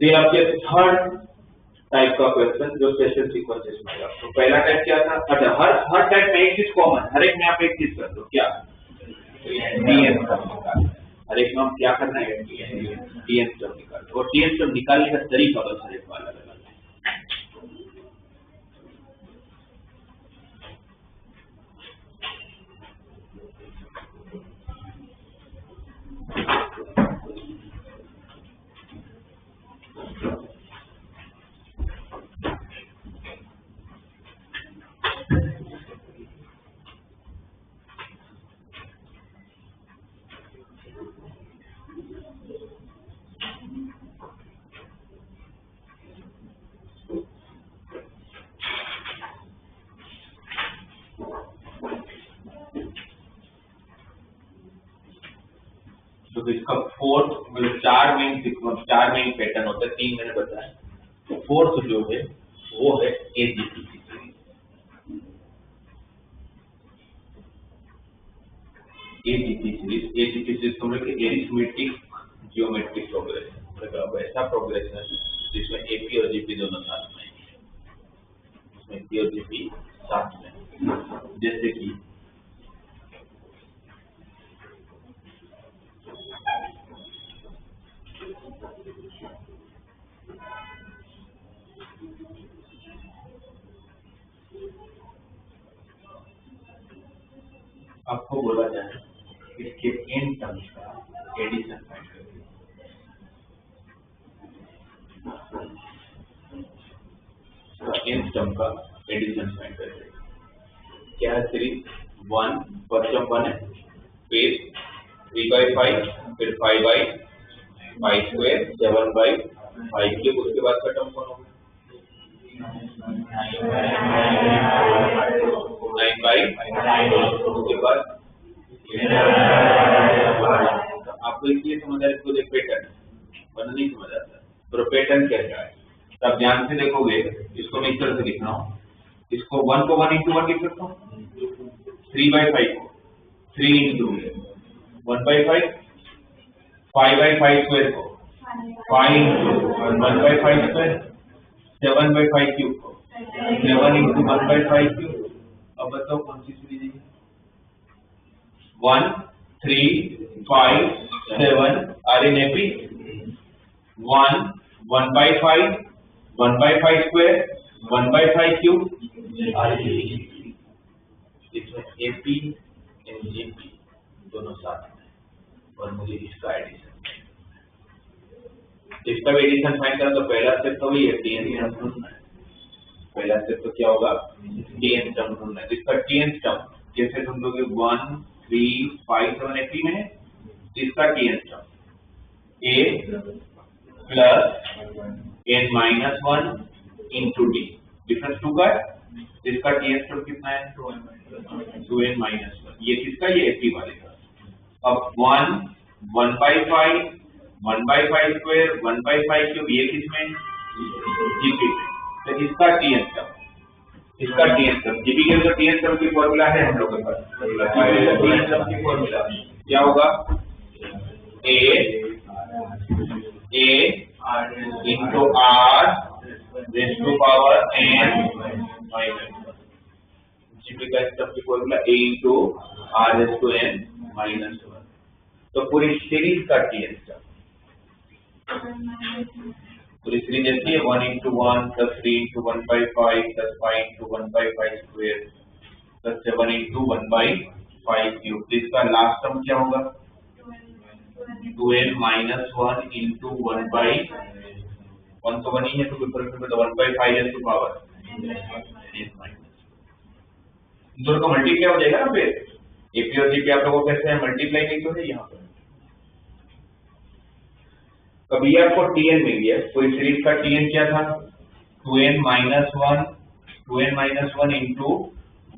तो ये आपके थर्ड टाइप का क्वेश्चन जो स्पेशल सीक्वेंसेस में आएगा। तो पहला टाइप क्या था? अच्छा, हर टाइप में एक चीज कॉमन, हर एक में आप एक चीज कर दो, क्या? टीएन स्टब निकाल। हर एक में हम क्या करना है? टीएन स्टब निकाल। और टीएन स्टब निकालने का तरीका बस हर एक वाला अलग है। तो इसका फोर्थ मतलब चार मेन पैटर्न होता है, 3 मैंने बताया। तो फोर्थ जो है वो है एजीपी सीरीज। एजीपी सीरीज तो मतलब एरिथमेटिक जियोमेट्रिक प्रोग्रेशन, मतलब ऐसा प्रोग्रेशन जिसमें एपी और जीपी दोनों साथ में, इसमें एपी और जीपी साथ में। जैसे कि आपको बोला जाए इसके एन टर्म्स का एडिशन फाइंड करिए। एन टर्म का एडिशन फाइंड करिए। क्या है? सीरीज 1, फर्स्ट टर्म 1 है, फिर 3/5, फिर 5/5², 7/5³, उसके बाद का टर्म कौन होगा? 9/9, उसके बाद आपको इसलिए समझ आ रहा है, इसको देख पैटर्न वरना नहीं समझ आता। तो पैटर्न कैसा है तो आप ध्यान से देखोगे। इसको मैं इस तरह से लिख रहा हूँ, इसको 1 को 1 × 1 लिख सकता हूँ, 3/5 को 3 × 1/5, 5/5² को 5 × 1/5², 7/5³ को 7 × 1/5³। अब बताओ कौन सी सीरीज है? 1, 3, 5, 7 are in AP. 1, 1/5, 1/5², 1/5³ are in AP. इसमें एपी एंड जीपी दोनों साथ में, और मुझे इसका एडिशन, इसका भी एडिशन फाइंड करना। तो पहला स्टेप तो वही है, टीएन टर्म ढूंढना है। पहला स्टेप तो क्या होगा? टीएन टर्म ढूंढना है। इसका टीएन टर्म कैसे ढूंढोगे? 1, 3, 5, 7 एपी में है, इसका TN term a plus n-1 into D, difference 2 का है। इसका टीएन टर्म कितना है? 2n-1। ये किसका? ये एपी वाले का। अब 1, 1/5, 1/5², 1/5³, ये किसमें? जीपी में। तो इसका टीएन टर्म, जीपी के जो टीएन टर्म की फॉर्मूला है हम लोगों के पास, टीएन टर्म की फॉर्मूला क्या होगा? a into r raised to power n-1। GP का टर्म की formula a into r raised to n-1। तो पूरी सीरीज का टीएन टर्म, पूरी सीरीज ऐसी है 1 × 1 + 3 × 1/5 + 5 × 1/5² + 7 × 1/5³। इसका लास्ट टर्म क्या होगा? 2n-1 into 1/1 तो 1 ही है, तो कोई फर्क नहीं पड़ता। 1/5 raised to power n-। दोनों का मल्टीप्लाई हो जाएगा ना। फिर एपी और जीपी आप लोगों को कैसे है? मल्टीप्लाई नहीं हो रही यहाँ पर। कभी आपको टीएन मिल गया, पूरी सीरीज का टीएन क्या था? 2n-1 into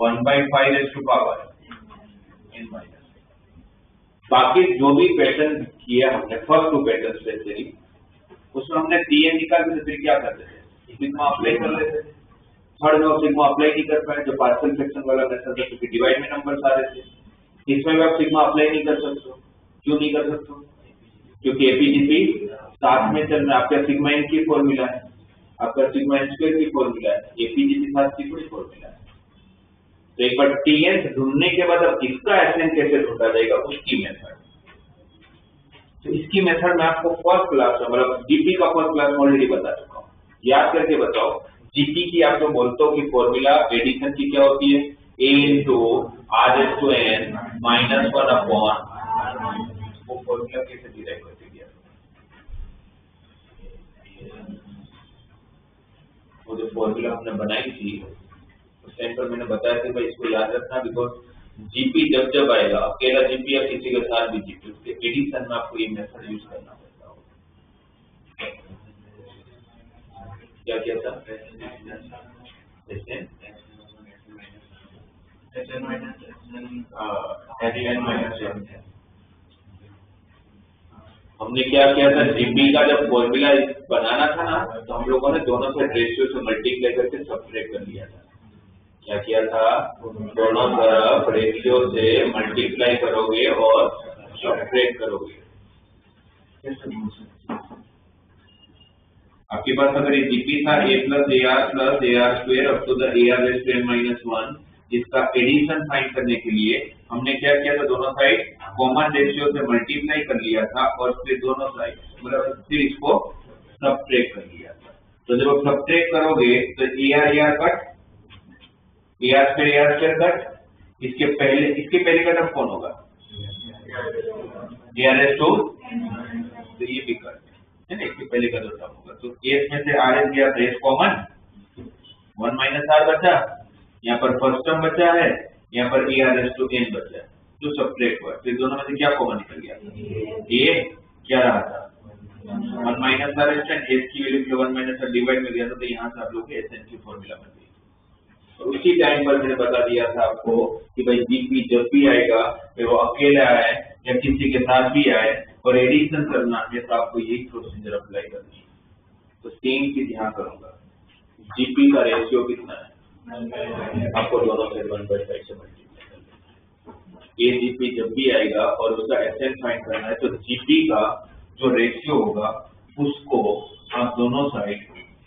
1/5 raised to power n-। बाकी जो भी पैटर्न किया हमने, फर्स्ट 2 पैटर्न स्पेशली, उसमें हमने टीएन निकाल के फिर क्या करते थे? सिग्मा अप्लाई कर लेते थे। थर्ड में सिग्मा अप्लाई नहीं कर पाए, जो पार्शियल फ्रैक्शन वाला मेथड है, क्योंकि डिवाइड में नंबर्स आ रहे थे। इसमें भी आप सिग्मा अप्लाई नहीं कर सकते। क्यों नहीं कर सकते? क्योंकि एपीजीपी साथ में चल रहा है, आपका सिग्मा एन की फॉर्मूला है, आपका सिग्मा एन स्क्वायर की फॉर्मूला है, एपीजी के साथ की थोड़ी फॉर्मूला है। तो एक बार टीएन ढूंढने के बाद अब इसका एसएन कैसे ढूंढा जाएगा उसकी मेथड। तो इसकी मेथड में आपको फर्स्ट क्लास में मतलब जीपी का फर्स्ट क्लास में ऑलरेडी बता चुका हूँ, याद करके बताओ। जीपी की आप जो बोलते हो कि फॉर्मूला एडिशन की क्या होती है, a into r⁻n -1 अपॉन, वो फॉर्मूला कैसे डिराइव करके दिया, वो जो फॉर्मूला हमने बनाई थी उस टाइम पर मैंने बताया था भाई इसको याद रखना, बिकॉज जीपी जब जब आएगा अकेला जीपी या किसी के साथ भी जीपी, उसके एडिशन में आपको ये मेथड यूज करना पड़ता होगा। क्या किया था, हमने क्या किया था, जीपी का जब फॉर्मूला बनाना था ना, तो हम लोगों ने दोनों से रेशियो से मल्टीप्लाई करके सब्ट्रैक्ट कर लिया था। क्या किया था, दोनों तरफ रेशियो से मल्टीप्लाई करोगे और सब्ट्रैक्ट करोगे। आपके पास अगर ये जीपी था a plus AR square up to the AR⁻n-1, जिसका एडिशन फाइंड करने के लिए हमने क्या किया था, दोनों साइड कॉमन रेशियो से मल्टीप्लाई कर लिया था और फिर दोनों साइड मतलब फिर इसको सब्ट्रैक्ट कर लिया था। तो जब आप सब्ट्रैक्ट करोगे तो AR कट, AR कट, इसके पहले का टर्म कौन होगा, AR⁻², तो ये भी कट है ना, इसके पहले का जो टर्म होगा। तो एस में से RS गया तो एस कॉमन, 1 - R बचा, यहाँ पर फर्स्ट टर्म बचा है, यहाँ पर AR⁻n बचा है, जो सब्ट्रैक्ट हुआ। फिर दोनों में से क्या कॉमन निकल गया, ए क्या रहा था 1 - R एस की वैल्यू 1 - R डिवाइड में गया था, तो यहाँ से आप लोग के एसएन की फॉर्मूला बन गई। और उसी टाइम पर मैंने बता दिया था आपको कि भाई जीपी जब भी आएगा फिर वो अकेला आए या किसी के साथ भी आए और एडिशन करना है तो आपको यही प्रोसीजर अप्लाई करनी है। तो सेम चीज यहाँ करूंगा, जीपी का रेशियो कितना है, आपको दोनों से 1/5 से मल्टीप्लाई करना है। ये जीपी जब भी आएगा और उसका एसएन फाइंड करना है, तो जीपी का जो रेशियो होगा उसको आप दोनों साइड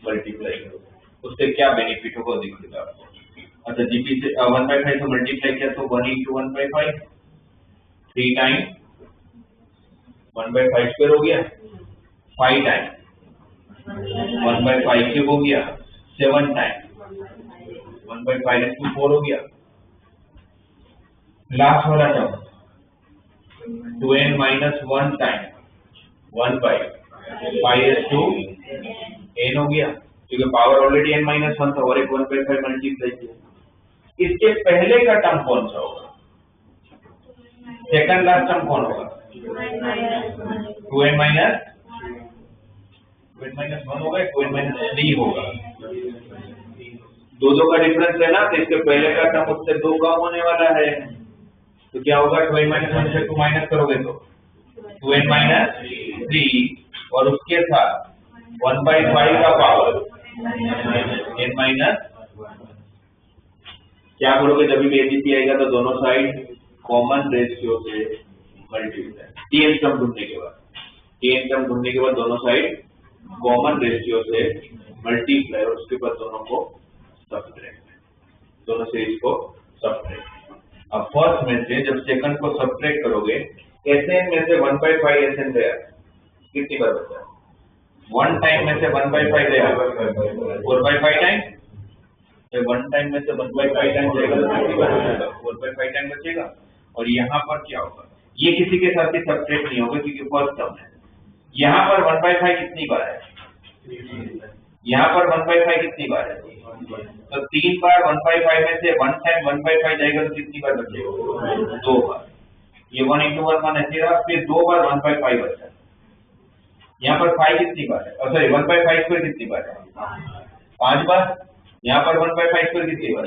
मल्टीप्लाई करोगे, उससे क्या बेनिफिट होगा दिखेगा आपको। अच्छा, जीपी से 1/5 से मल्टीप्लाई किया तो 1 × 1/5 3 टाइम 1/5 स्क्वायर हो गया, 5 टाइम 1/5 क्यूब हो गया, 7 टाइम 1/5 हो गया। लास्ट वाला टर्म 2n - 1 टाइम 1/5 हो गया, क्योंकि पावर ऑलरेडी n - 1 था और एक 1/5 मल्टीप्लाई किया। इसके पहले का टर्म कौन सा होगा, सेकंड लास्ट टर्म कौन होगा, 2n - 1 होगा, 2n - 3 होगा। दो का डिफरेंस है ना, तो इसके पहले का टर्म उससे 2 कम होने वाला है, तो क्या होगा, 2n - 1 से 2 माइनस करोगे तो 2n - 3 और उसके साथ 1/5 का पावर n - 1। क्या करोगे, जब भी एजीपी आएगा तो दोनों साइड कॉमन रेशियो से मल्टीप्लाई, टीएन टर्म ढूंढने के बाद दोनों साइड कॉमन रेशियो से मल्टीप्लाई और उसके बाद दोनों को सब्ट्रैक्ट, दोनों से इसको सब्ट्रैक्ट। अब फर्स्ट में से जब सेकंड को सब्ट्रैक्ट करोगे, एसएन में से 1/5 एसएन गया, कितनी बार बचा, 1 टाइम में से 1/5 गया 4/5 टाइम, तो 1 टाइम में से 1/5 टाइम जाएगा तो कितनी बार बचेगा, 4/5 टाइम बचेगा। और यहाँ पर क्या होगा, ये किसी के साथ ही सब्ट्रैक्ट नहीं होगा क्योंकि फर्स्ट टर्म है। यहाँ पर 1/5 कितनी बार है, यहाँ पर 1/5 कितनी बार है, तो 3 बार 1/5 में से 1 टाइम 1/5 जाएगा तो कितनी बार बचेगा, 2 बार। ये 1 × 1 ऐसे रहा, फिर 2 बार 1/5 बचा। यहाँ पर 5 कितनी बार है, सॉरी 1/5 स्क्वायर कितनी बार है, 5 बार। यहाँ पर 1/5 स्क्वायर कितनी बार,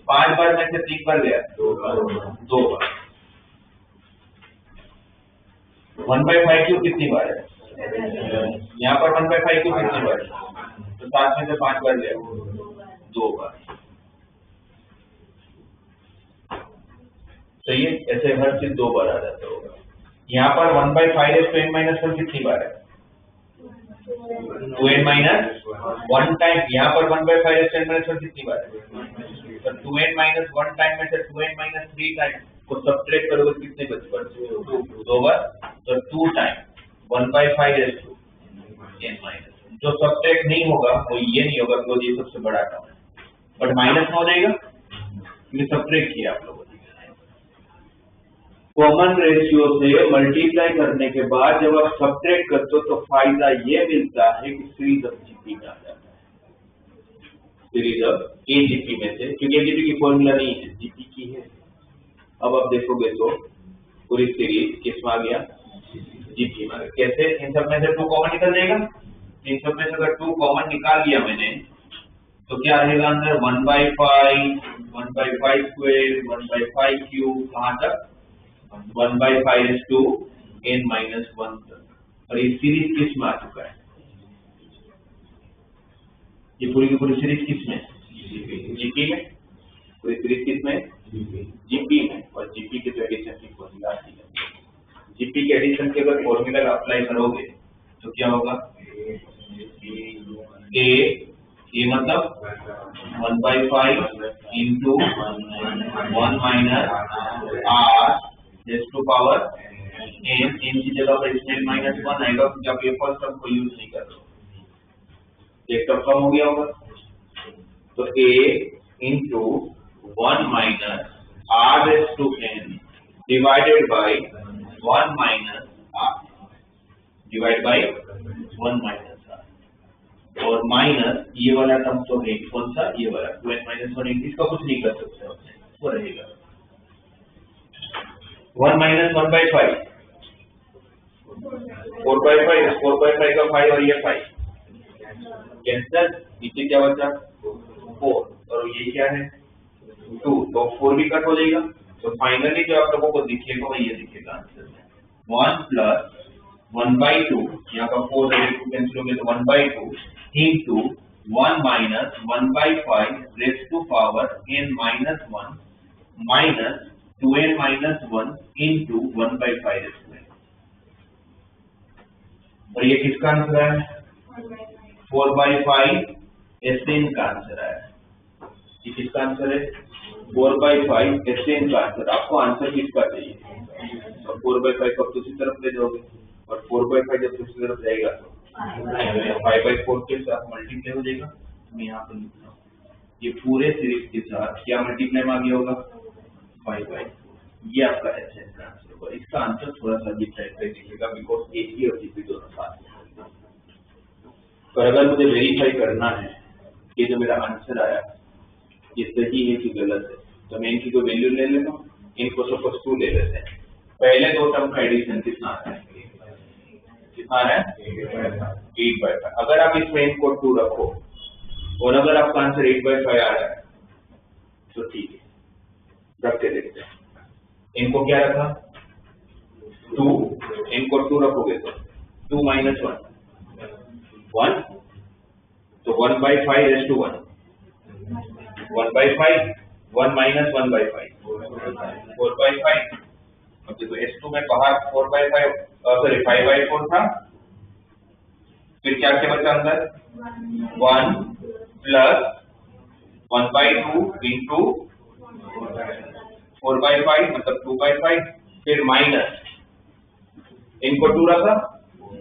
5 बार में से 3 बार गया, 2 बार। 1/5 क्यूब कितनी बार है, यहाँ पर 1/5 क्यूब कितनी बार है, तो 7 में से 5 बार गया, 2 बार। तो ये ऐसे हर चीज 2 बार आ जाता होगा। यहाँ पर 1/5 n - 1 कितनी बार है, 2n माइनस 1 टाइम, यहाँ पर 1/5 s n माइनस 1 कितनी बार है? तो 2n माइनस 1 टाइम में से 2n माइनस 3 टाइम को सब्ट्रैक्ट करोगे कितने बचेगा? 2 बार, तो 2 टाइम 1/5 s n माइनस, जो सब्ट्रैक्ट नहीं होगा वो ये नहीं होगा क्योंकि ये सबसे बड़ा टर्म है, बट माइनस में हो जाएगा क्योंकि सब्ट्रैक्ट किया आप लोगों ने। कॉमन रेशियो से मल्टीप्लाई करने के बाद जब आप सब्ट्रैक्ट करते हो तो फायदा ये मिलता है कि सीरीज ऑफ जीपी में आ जाता है, सीरीज ऑफ ए जीपी में से, क्योंकि जीपी की फॉर्मूला नहीं है, जीपी की है। अब आप देखोगे तो पूरी सीरीज किस में आ गया? जीपी में आ गया। कैसे? इन सब में से 2 कॉमन निकल जाएगा, इन सब में से अगर 2 कॉमन निकाल लिया मैंने तो क्या रहेगा अंदर? 1/5 स्क्वायर 1/5 क्यूब, कहां तक? 1/5 to n minus 1 तक। और ये सीरीज किस में आ चुका है? ये पूरी की पूरी सीरीज किस में? जीपी में। पूरी सीरीज किस में? जीपी में। और जीपी के एडिशन की फॉर्मूला आती है, जीपी के एडिशन के अगर फॉर्मूला अप्लाई करोगे तो क्या होगा? ए ये मतलब 1/5 into 1 minus r raise to power n, n की जगह पर इसमें -1 आएगा क्योंकि आप ये फर्स्ट टर्म को यूज नहीं कर रहे हो, एक टर्म कम हो गया होगा। तो a into 1 minus r raise to n divided by 1 minus r, divide by 1 minus r, और माइनस ये वाला टर्म तो है, कौन सा? ये वाला 2n minus 1, इसका कुछ नहीं कर सकते वो रहेगा 1 minus 1/5, 4/5, 4/5 का 5 और ये 5 कैंसल, नीचे क्या बचा? 4, और ये क्या है? 2, तो 4 भी कट हो जाएगा। तो फाइनली जो आप लोगों को दिखेगा वो ये दिखेगा आंसर में 1 plus 1/2, यहाँ का 4 कैंसिल हो गया तो 1/2 into 1 minus 1/5 raised to power n minus 1 minus 2n minus 1 into 1/5 square. और ये किसका आंसर है? 4/5 Sn का आंसर है। ये किसका आंसर है? 4/5 Sn का आंसर। आपको आंसर किसका चाहिए? और 4/5 को दूसरी तरफ ले जाओगे, और 4/5 जब दूसरी तरफ जाएगा तो 5/4 के साथ मल्टीप्लाई हो जाएगा। मैं यहाँ पर लिख रहा हूँ ये पूरे सीरीज के साथ क्या मल्टीप्लाई में आ गया होगा? 5/4। ये आपका Sn का आंसर होगा। इसका आंसर थोड़ा सा डिफरेंट दिखेगा बिकॉज एसी और जीपी दोनों साथ में। पर अगर मुझे वेरीफाई करना है कि जो मेरा आंसर आया ये सही है कि गलत है, तो मैं इनकी कोई वैल्यू ले लेता हूँ, इनको सपोज 2 ले लेते हैं। पहले 2 टर्म का एडिशन कितना आता है? कितना है? 8/5। अगर आप इसमें इनको 2 रखो और अगर आपका आंसर 8/5 आ रहा है तो ठीक है, रख के देखते हैं। इनको क्या रखा? 2, इनको 2 रखोगे तो 2 minus 1 1, तो 1/5 raised to 1 1/5, 1 minus 1/5 4/5। अब देखो S2 में बाहर 4/5 सॉरी 5/4 था, फिर क्या क्या बचा अंदर? 1 plus 1/2 into 4/5 मतलब 2/5, फिर माइनस इनको 2 रखा,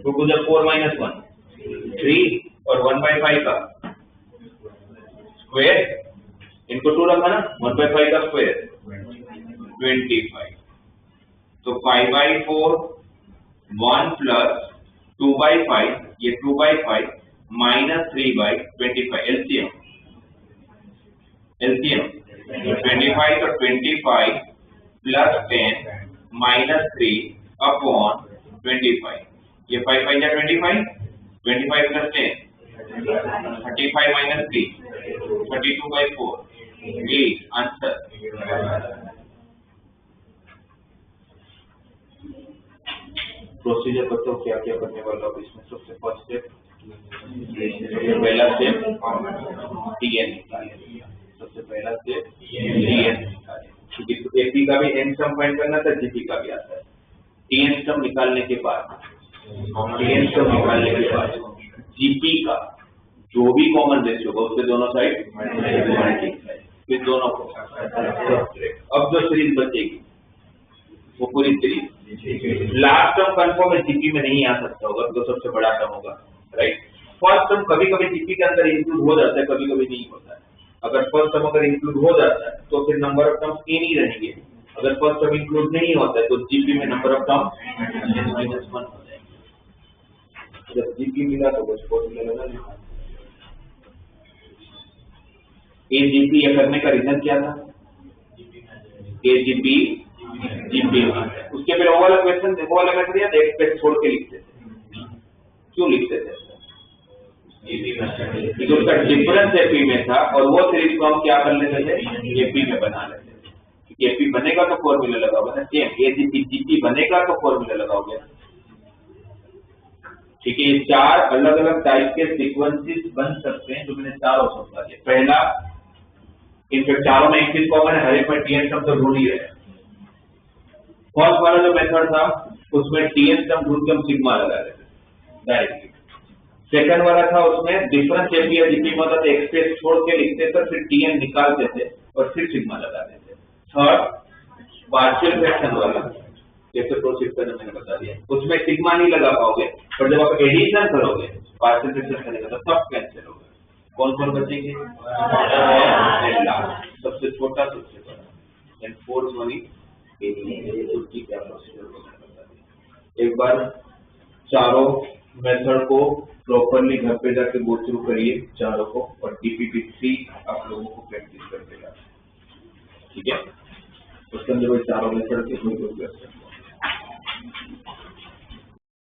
2 to the 4 minus 1 3, और 1/5 का स्क्वायर, इनको 2 रखा ना, 1/5 का स्क्वायर 25। तो 5/4 1 plus 2/5, ये 2/5 minus 3/25 LCM 25, तो 25 plus 10 minus 3 upon 25, ये 5/5 या 25 plus 10 35 minus 3 32/4। Please answer. Procedure बताओ क्या क्या करने वाला हूँ इसमें। सबसे फर्स्ट स्टेप, पहला स्टेप TN निकालें। सबसे पहला स्टेप TN निकालें, क्योंकि एपी का भी n सम फाइंड करना था, जीपी का भी आता है। TN सम निकालने के बाद जीपी का जो भी कॉमन रेशियो होगा उसके दोनों साइड मल्टीप्लाई, फिर दोनों को अब जो सीरीज बचेगी वो पूरी सीरीज। लास्ट टर्म कंफर्म है जीपी में नहीं आ सकता होगा तो सबसे बड़ा टर्म होगा, राइट। फर्स्ट टर्म कभी कभी जीपी के अंदर इंक्लूड हो जाता है, कभी कभी नहीं होता है। अगर फर्स्ट टर्म अगर इंक्लूड हो जाता है तो फिर नंबर ऑफ टर्म्स ए नहीं रहेंगे, अगर फर्स्ट टर्म इंक्लूड नहीं होता है तो जीपी में नंबर ऑफ टर्म -1 हो जाएंगे। जब जीपी मिला तो बस फॉर्मूला लगा। एजीपी ये करने का रीजन क्या था? एजीपी जीपी उसके फिर वो वाला क्वेश्चन वो वाला मेथड याद एक्स पे छोड़ के लिखते थे, क्यों लिखते थे? क्योंकि उसका डिफरेंस एपी में था और वो सीरीज को हम क्या कर लेते थे? एपी में बना लेते थे, क्योंकि एपी बनेगा तो फॉर्मूला लगाओगे ना, सेम एजीपी जीपी बनेगा तो फॉर्मूला लगाओगे। ठीक है, ये चार अलग अलग टाइप के सीक्वेंसेस बन सकते हैं जो मैंने चारों समझा दिए। पहला, इनफैक्ट चारों में एक चीज कॉमन है, हर एक में टीएन शब्द ढूंढ ही रहे। फर्स्ट वाला जो मेथड था उसमें टीएन शब्द ढूंढ के हम सिग्मा लगा रहे थे डायरेक्टली। सेकंड वाला था उसमें डिफरेंस एपी या जीपी में होता था, एक्स पे छोड़ के लिखते थे, फिर टीएन निकालते थे और फिर सिग्मा लगाते थे। थर्ड, पार्शियल फ्रैक्शन वाला जैसे प्रोसीड करने मैंने बता दिया, उसमें सिग्मा नहीं लगा पाओगे, पर जब आप एडिशन करोगे पार्शियल फ्रैक्शन करेगा तो सब कैंसिल होगा। कौन कौन बचेंगे? सबसे छोटा सबसे बड़ा, एंड फोर्थ वन उसकी क्या प्रोसीजर बता दिया। एक बार चारों मेथड को प्रॉपरली घर पे जाके गो थ्रू करिए चारों को, और टीपीपी3 आप लोगों को प्रैक्टिस कर देगा, ठीक है। उसके अंदर वो चारों मेथड के कोई